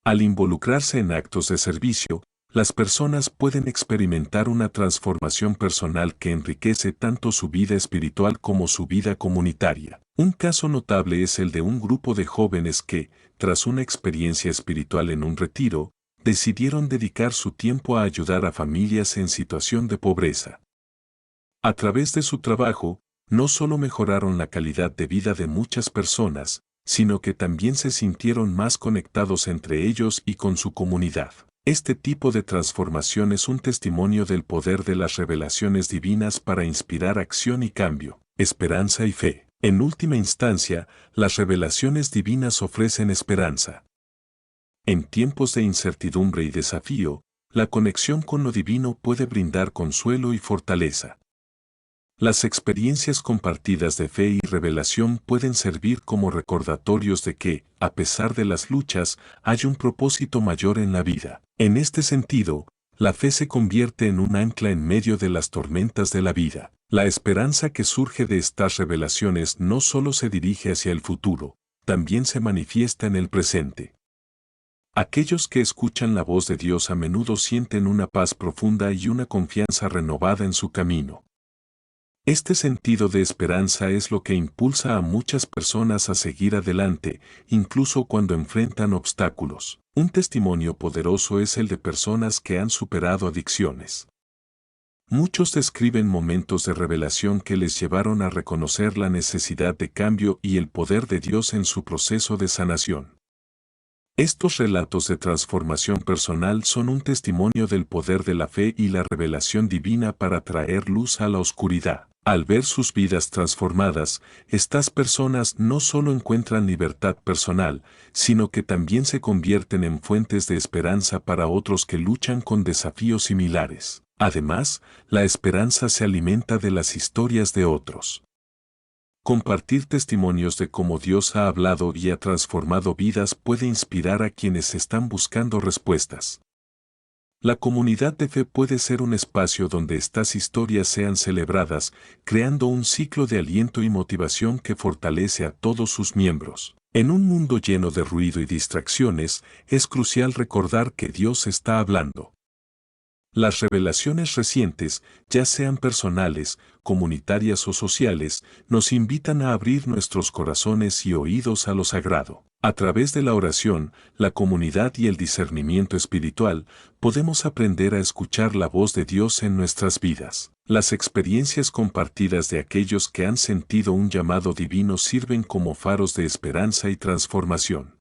Al involucrarse en actos de servicio, las personas pueden experimentar una transformación personal que enriquece tanto su vida espiritual como su vida comunitaria. Un caso notable es el de un grupo de jóvenes que, tras una experiencia espiritual en un retiro, decidieron dedicar su tiempo a ayudar a familias en situación de pobreza. A través de su trabajo, no solo mejoraron la calidad de vida de muchas personas, sino que también se sintieron más conectados entre ellos y con su comunidad. Este tipo de transformación es un testimonio del poder de las revelaciones divinas para inspirar acción y cambio, esperanza y fe. En última instancia, las revelaciones divinas ofrecen esperanza. En tiempos de incertidumbre y desafío, la conexión con lo divino puede brindar consuelo y fortaleza. Las experiencias compartidas de fe y revelación pueden servir como recordatorios de que, a pesar de las luchas, hay un propósito mayor en la vida. En este sentido, La fe se convierte en un ancla en medio de las tormentas de la vida. La esperanza que surge de estas revelaciones no solo se dirige hacia el futuro, también se manifiesta en el presente. Aquellos que escuchan la voz de Dios a menudo sienten una paz profunda y una confianza renovada en su camino. Este sentido de esperanza es lo que impulsa a muchas personas a seguir adelante, incluso cuando enfrentan obstáculos. Un testimonio poderoso es el de personas que han superado adicciones. Muchos describen momentos de revelación que les llevaron a reconocer la necesidad de cambio y el poder de Dios en su proceso de sanación. Estos relatos de transformación personal son un testimonio del poder de la fe y la revelación divina para traer luz a la oscuridad. Al ver sus vidas transformadas, estas personas no solo encuentran libertad personal, sino que también se convierten en fuentes de esperanza para otros que luchan con desafíos similares. Además, la esperanza se alimenta de las historias de otros. Compartir testimonios de cómo Dios ha hablado y ha transformado vidas puede inspirar a quienes están buscando respuestas. La comunidad de fe puede ser un espacio donde estas historias sean celebradas, creando un ciclo de aliento y motivación que fortalece a todos sus miembros. En un mundo lleno de ruido y distracciones, es crucial recordar que Dios está hablando. Las revelaciones recientes, ya sean personales, comunitarias o sociales, nos invitan a abrir nuestros corazones y oídos a lo sagrado. A través de la oración, la comunidad y el discernimiento espiritual, podemos aprender a escuchar la voz de Dios en nuestras vidas. Las experiencias compartidas de aquellos que han sentido un llamado divino sirven como faros de esperanza y transformación.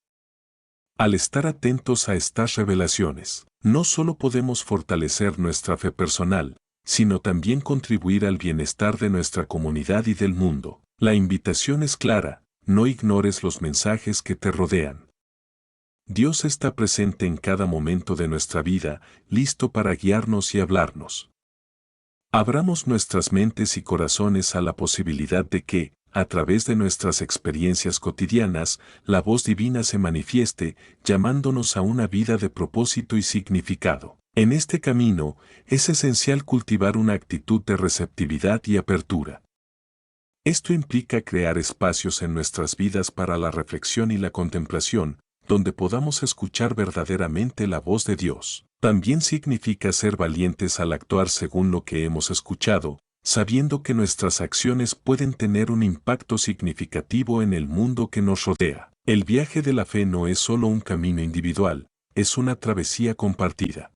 Al estar atentos a estas revelaciones, no solo podemos fortalecer nuestra fe personal, sino también contribuir al bienestar de nuestra comunidad y del mundo. La invitación es clara: no ignores los mensajes que te rodean. Dios está presente en cada momento de nuestra vida, listo para guiarnos y hablarnos. Abramos nuestras mentes y corazones a la posibilidad de que, a través de nuestras experiencias cotidianas, la voz divina se manifieste, llamándonos a una vida de propósito y significado. En este camino, es esencial cultivar una actitud de receptividad y apertura. Esto implica crear espacios en nuestras vidas para la reflexión y la contemplación, donde podamos escuchar verdaderamente la voz de Dios. También significa ser valientes al actuar según lo que hemos escuchado, sabiendo que nuestras acciones pueden tener un impacto significativo en el mundo que nos rodea. El viaje de la fe no es solo un camino individual, es una travesía compartida.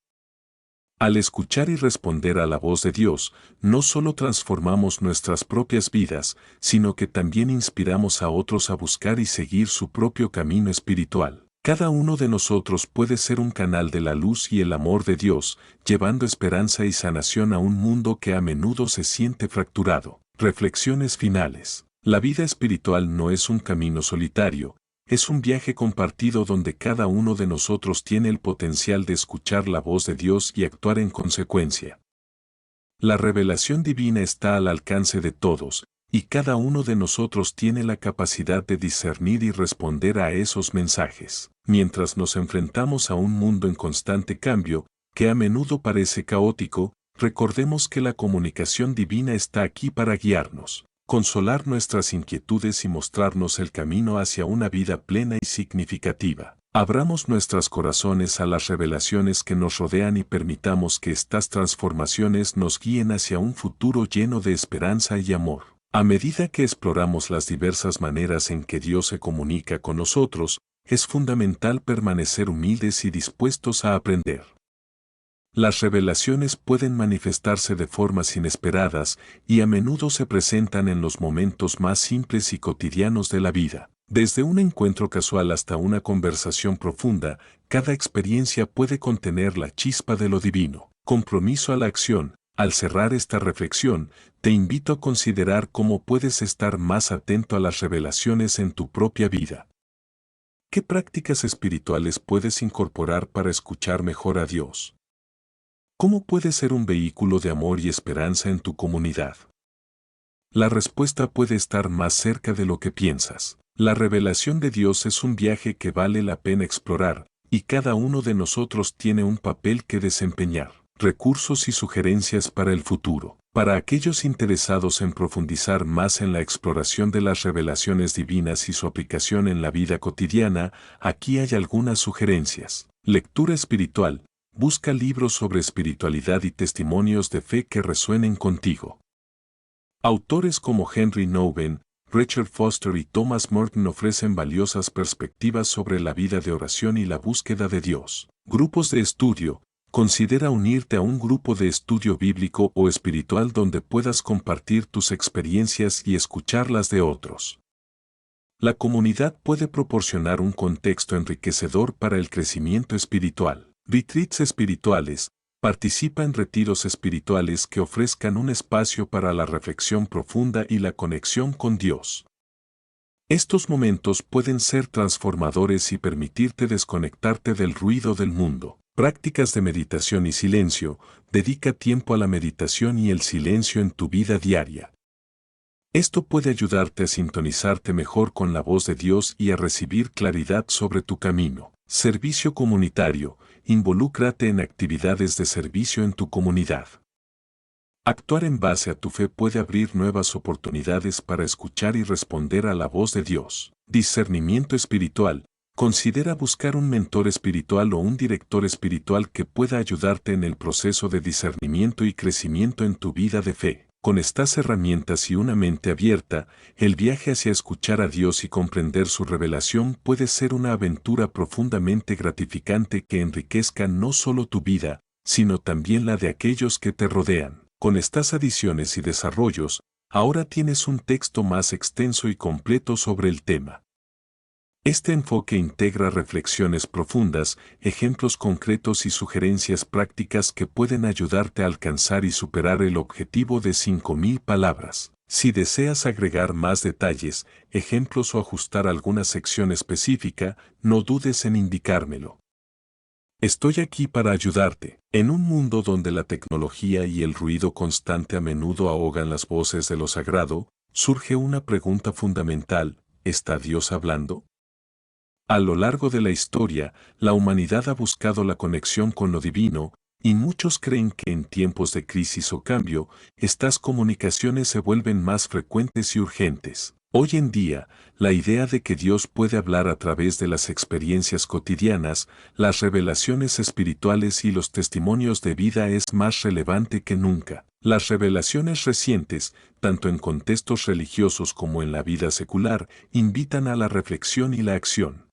Al escuchar y responder a la voz de Dios, no solo transformamos nuestras propias vidas, sino que también inspiramos a otros a buscar y seguir su propio camino espiritual. Cada uno de nosotros puede ser un canal de la luz y el amor de Dios, llevando esperanza y sanación a un mundo que a menudo se siente fracturado. Reflexiones finales. La vida espiritual no es un camino solitario, es un viaje compartido donde cada uno de nosotros tiene el potencial de escuchar la voz de Dios y actuar en consecuencia. La revelación divina está al alcance de todos, y cada uno de nosotros tiene la capacidad de discernir y responder a esos mensajes. Mientras nos enfrentamos a un mundo en constante cambio, que a menudo parece caótico, recordemos que la comunicación divina está aquí para guiarnos, consolar nuestras inquietudes y mostrarnos el camino hacia una vida plena y significativa. Abramos nuestros corazones a las revelaciones que nos rodean y permitamos que estas transformaciones nos guíen hacia un futuro lleno de esperanza y amor. A medida que exploramos las diversas maneras en que Dios se comunica con nosotros, es fundamental permanecer humildes y dispuestos a aprender. Las revelaciones pueden manifestarse de formas inesperadas y a menudo se presentan en los momentos más simples y cotidianos de la vida. Desde un encuentro casual hasta una conversación profunda, cada experiencia puede contener la chispa de lo divino. Compromiso a la acción. Al cerrar esta reflexión, te invito a considerar cómo puedes estar más atento a las revelaciones en tu propia vida. ¿Qué prácticas espirituales puedes incorporar para escuchar mejor a Dios? ¿Cómo puedes ser un vehículo de amor y esperanza en tu comunidad? La respuesta puede estar más cerca de lo que piensas. La revelación de Dios es un viaje que vale la pena explorar, y cada uno de nosotros tiene un papel que desempeñar. recursos y sugerencias para el futuro. Para aquellos interesados en profundizar más en la exploración de las revelaciones divinas y su aplicación en la vida cotidiana, aquí hay algunas sugerencias. Lectura espiritual. Busca libros sobre espiritualidad y testimonios de fe que resuenen contigo. Autores como Henry Nouwen, Richard Foster y Thomas Merton ofrecen valiosas perspectivas sobre la vida de oración y la búsqueda de Dios. Grupos de estudio. Considera unirte a un grupo de estudio bíblico o espiritual donde puedas compartir tus experiencias y escuchar las de otros. La comunidad puede proporcionar un contexto enriquecedor para el crecimiento espiritual. Retreats espirituales. Participa en retiros espirituales que ofrezcan un espacio para la reflexión profunda y la conexión con Dios. Estos momentos pueden ser transformadores y permitirte desconectarte del ruido del mundo. Prácticas de meditación y silencio. Dedica tiempo a la meditación y el silencio en tu vida diaria. Esto puede ayudarte a sintonizarte mejor con la voz de Dios y a recibir claridad sobre tu camino. Servicio comunitario. Involúcrate en actividades de servicio en tu comunidad. Actuar en base a tu fe puede abrir nuevas oportunidades para escuchar y responder a la voz de Dios. Discernimiento espiritual. Considera buscar un mentor espiritual o un director espiritual que pueda ayudarte en el proceso de discernimiento y crecimiento en tu vida de fe. Con estas herramientas y una mente abierta, el viaje hacia escuchar a Dios y comprender su revelación puede ser una aventura profundamente gratificante que enriquezca no solo tu vida, sino también la de aquellos que te rodean. Con estas adiciones y desarrollos, ahora tienes un texto más extenso y completo sobre el tema. Este enfoque integra reflexiones profundas, ejemplos concretos y sugerencias prácticas que pueden ayudarte a alcanzar y superar el objetivo de 5.000 palabras. Si deseas agregar más detalles, ejemplos o ajustar alguna sección específica, no dudes en indicármelo. Estoy aquí para ayudarte. En un mundo donde la tecnología y el ruido constante a menudo ahogan las voces de lo sagrado, surge una pregunta fundamental: ¿está Dios hablando? A lo largo de la historia, la humanidad ha buscado la conexión con lo divino, y muchos creen que en tiempos de crisis o cambio, estas comunicaciones se vuelven más frecuentes y urgentes. Hoy en día, la idea de que Dios puede hablar a través de las experiencias cotidianas, las revelaciones espirituales y los testimonios de vida es más relevante que nunca. Las revelaciones recientes, tanto en contextos religiosos como en la vida secular, invitan a la reflexión y la acción.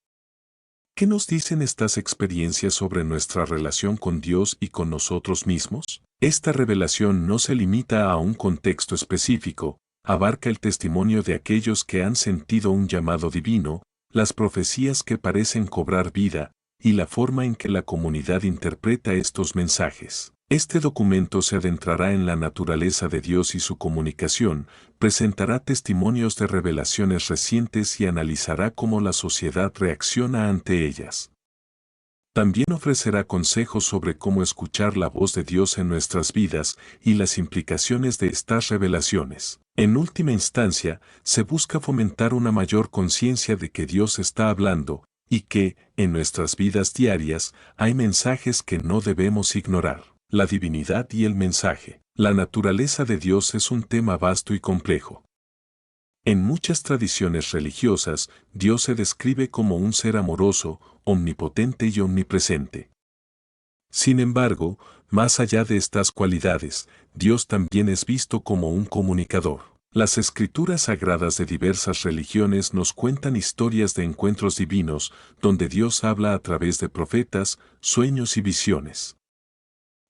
¿Qué nos dicen estas experiencias sobre nuestra relación con Dios y con nosotros mismos? Esta revelación no se limita a un contexto específico, abarca el testimonio de aquellos que han sentido un llamado divino, las profecías que parecen cobrar vida, y la forma en que la comunidad interpreta estos mensajes. Este documento se adentrará en la naturaleza de Dios y su comunicación, presentará testimonios de revelaciones recientes y analizará cómo la sociedad reacciona ante ellas. También ofrecerá consejos sobre cómo escuchar la voz de Dios en nuestras vidas y las implicaciones de estas revelaciones. En última instancia, se busca fomentar una mayor conciencia de que Dios está hablando y que, en nuestras vidas diarias, hay mensajes que no debemos ignorar. La divinidad y el mensaje. La naturaleza de Dios es un tema vasto y complejo. En muchas tradiciones religiosas, Dios se describe como un ser amoroso, omnipotente y omnipresente. Sin embargo, más allá de estas cualidades, Dios también es visto como un comunicador. Las escrituras sagradas de diversas religiones nos cuentan historias de encuentros divinos, donde Dios habla a través de profetas, sueños y visiones.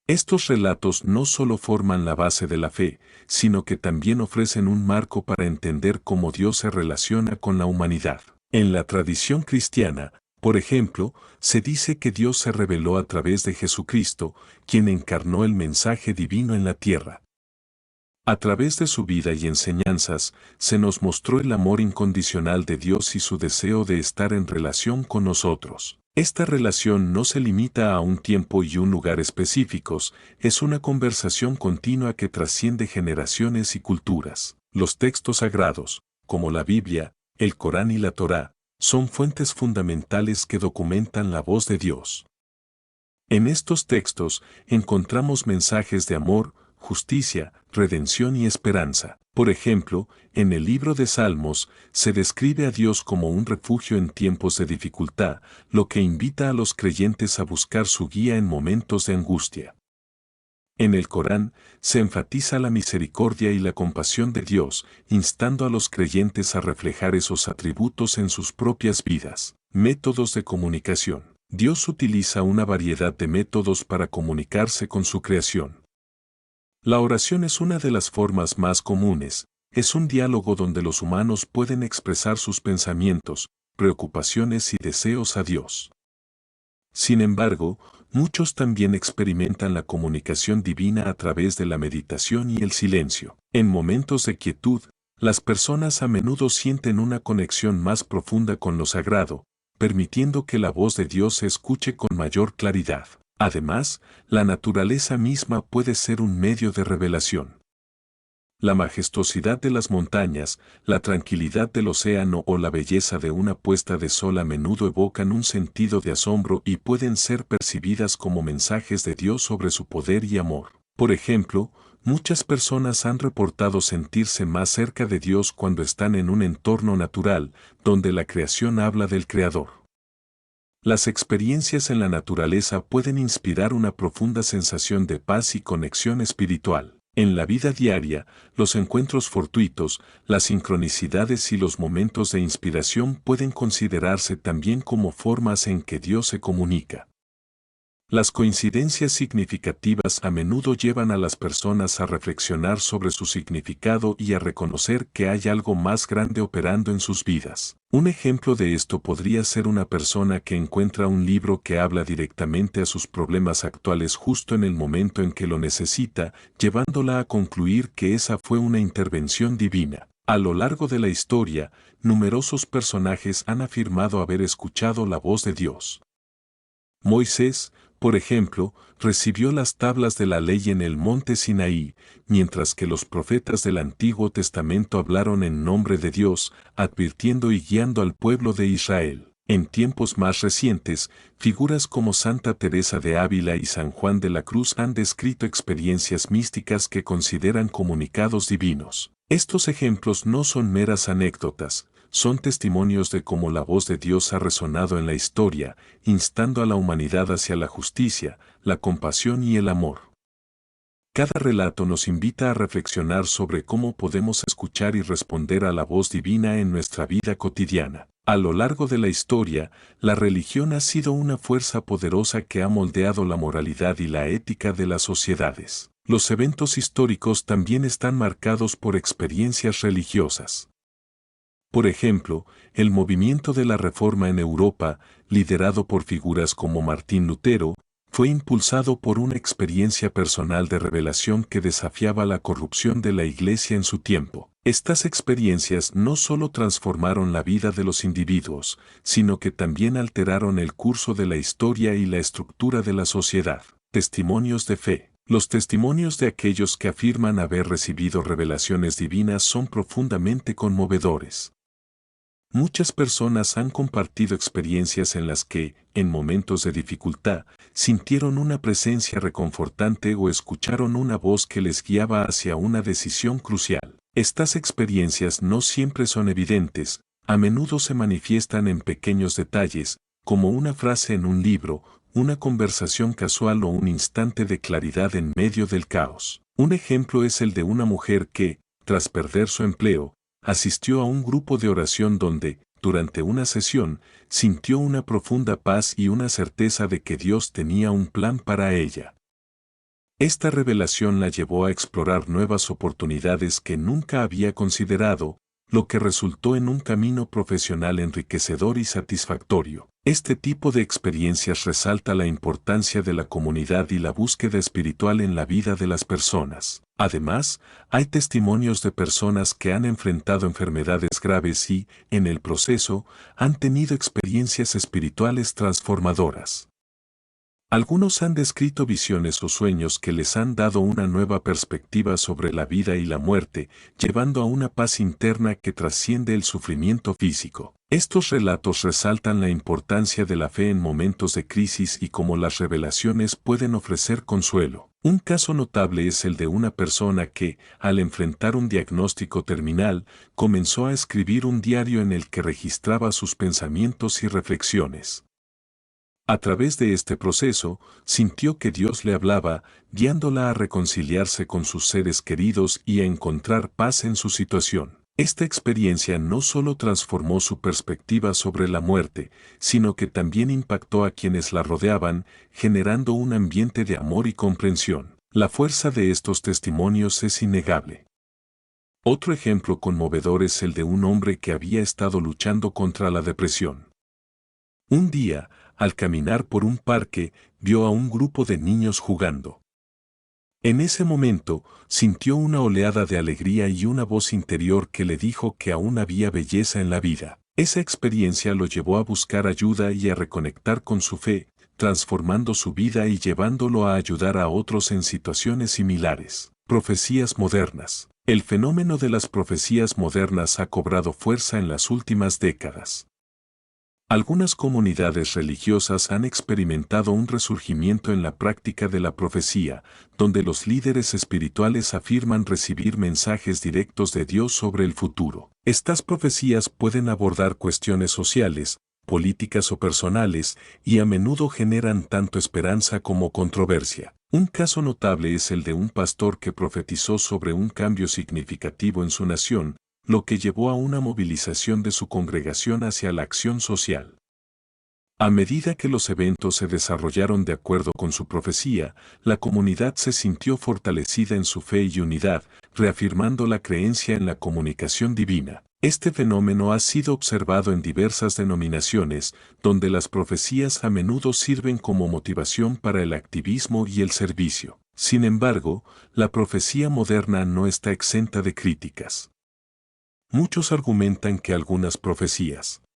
Estos relatos no solo forman la base de la fe, sino que también ofrecen un marco para entender cómo Dios se relaciona con la humanidad. En la tradición cristiana, por ejemplo, se dice que Dios se reveló a través de Jesucristo, quien encarnó el mensaje divino en la tierra. A través de su vida y enseñanzas, se nos mostró el amor incondicional de Dios y su deseo de estar en relación con nosotros. Esta relación no se limita a un tiempo y un lugar específicos, es una conversación continua que trasciende generaciones y culturas. Los textos sagrados, como la Biblia, el Corán y la Torá, son fuentes fundamentales que documentan la voz de Dios. En estos textos encontramos mensajes de amor, justicia, redención y esperanza. Por ejemplo, en el libro de Salmos se describe a Dios como un refugio en tiempos de dificultad, lo que invita a los creyentes a buscar su guía en momentos de angustia. En el Corán se enfatiza la misericordia y la compasión de Dios, instando a los creyentes a reflejar esos atributos en sus propias vidas. Métodos de comunicación. Dios utiliza una variedad de métodos para comunicarse con su creación. La oración es una de las formas más comunes, es un diálogo donde los humanos pueden expresar sus pensamientos, preocupaciones y deseos a Dios. Sin embargo, muchos también experimentan la comunicación divina a través de la meditación y el silencio. En momentos de quietud, las personas a menudo sienten una conexión más profunda con lo sagrado, permitiendo que la voz de Dios se escuche con mayor claridad. Además, la naturaleza misma puede ser un medio de revelación. La majestuosidad de las montañas, la tranquilidad del océano o la belleza de una puesta de sol a menudo evocan un sentido de asombro y pueden ser percibidas como mensajes de Dios sobre su poder y amor. Por ejemplo, muchas personas han reportado sentirse más cerca de Dios cuando están en un entorno natural, donde la creación habla del Creador. Las experiencias en la naturaleza pueden inspirar una profunda sensación de paz y conexión espiritual. En la vida diaria, los encuentros fortuitos, las sincronicidades y los momentos de inspiración pueden considerarse también como formas en que Dios se comunica. Las coincidencias significativas a menudo llevan a las personas a reflexionar sobre su significado y a reconocer que hay algo más grande operando en sus vidas. Un ejemplo de esto podría ser una persona que encuentra un libro que habla directamente a sus problemas actuales justo en el momento en que lo necesita, llevándola a concluir que esa fue una intervención divina. A lo largo de la historia, numerosos personajes han afirmado haber escuchado la voz de Dios. Moisés, por ejemplo, recibió las tablas de la ley en el monte Sinaí, mientras que los profetas del Antiguo Testamento hablaron en nombre de Dios, advirtiendo y guiando al pueblo de Israel. En tiempos más recientes, figuras como Santa Teresa de Ávila y San Juan de la Cruz han descrito experiencias místicas que consideran comunicados divinos. Estos ejemplos no son meras anécdotas, son testimonios de cómo la voz de Dios ha resonado en la historia, instando a la humanidad hacia la justicia, la compasión y el amor. Cada relato nos invita a reflexionar sobre cómo podemos escuchar y responder a la voz divina en nuestra vida cotidiana. A lo largo de la historia, la religión ha sido una fuerza poderosa que ha moldeado la moralidad y la ética de las sociedades. Los eventos históricos también están marcados por experiencias religiosas. Por ejemplo, el movimiento de la Reforma en Europa, liderado por figuras como Martín Lutero, fue impulsado por una experiencia personal de revelación que desafiaba la corrupción de la Iglesia en su tiempo. Estas experiencias no solo transformaron la vida de los individuos, sino que también alteraron el curso de la historia y la estructura de la sociedad. Testimonios de fe. Los testimonios de aquellos que afirman haber recibido revelaciones divinas son profundamente conmovedores. Muchas personas han compartido experiencias en las que, en momentos de dificultad, sintieron una presencia reconfortante o escucharon una voz que les guiaba hacia una decisión crucial. Estas experiencias no siempre son evidentes, a menudo se manifiestan en pequeños detalles, como una frase en un libro, una conversación casual o un instante de claridad en medio del caos. Un ejemplo es el de una mujer que, tras perder su empleo, asistió a un grupo de oración donde, durante una sesión, sintió una profunda paz y una certeza de que Dios tenía un plan para ella. Esta revelación la llevó a explorar nuevas oportunidades que nunca había considerado, lo que resultó en un camino profesional enriquecedor y satisfactorio. Este tipo de experiencias resalta la importancia de la comunidad y la búsqueda espiritual en la vida de las personas. Además, hay testimonios de personas que han enfrentado enfermedades graves y, en el proceso, han tenido experiencias espirituales transformadoras. Algunos han descrito visiones o sueños que les han dado una nueva perspectiva sobre la vida y la muerte, llevando a una paz interna que trasciende el sufrimiento físico. Estos relatos resaltan la importancia de la fe en momentos de crisis y cómo las revelaciones pueden ofrecer consuelo. Un caso notable es el de una persona que, al enfrentar un diagnóstico terminal, comenzó a escribir un diario en el que registraba sus pensamientos y reflexiones. A través de este proceso, sintió que Dios le hablaba, guiándola a reconciliarse con sus seres queridos y a encontrar paz en su situación. Esta experiencia no solo transformó su perspectiva sobre la muerte, sino que también impactó a quienes la rodeaban, generando un ambiente de amor y comprensión. La fuerza de estos testimonios es innegable. Otro ejemplo conmovedor es el de un hombre que había estado luchando contra la depresión. Un día, al caminar por un parque, vio a un grupo de niños jugando. En ese momento, sintió una oleada de alegría y una voz interior que le dijo que aún había belleza en la vida. Esa experiencia lo llevó a buscar ayuda y a reconectar con su fe, transformando su vida y llevándolo a ayudar a otros en situaciones similares. Profecías modernas. El fenómeno de las profecías modernas ha cobrado fuerza en las últimas décadas. Algunas comunidades religiosas han experimentado un resurgimiento en la práctica de la profecía, donde los líderes espirituales afirman recibir mensajes directos de Dios sobre el futuro. Estas profecías pueden abordar cuestiones sociales, políticas o personales, y a menudo generan tanto esperanza como controversia. Un caso notable es el de un pastor que profetizó sobre un cambio significativo en su nación, lo que llevó a una movilización de su congregación hacia la acción social. A medida que los eventos se desarrollaron de acuerdo con su profecía, la comunidad se sintió fortalecida en su fe y unidad, reafirmando la creencia en la comunicación divina. Este fenómeno ha sido observado en diversas denominaciones, donde las profecías a menudo sirven como motivación para el activismo y el servicio. Sin embargo, la profecía moderna no está exenta de críticas. Muchos argumentan que algunas profecías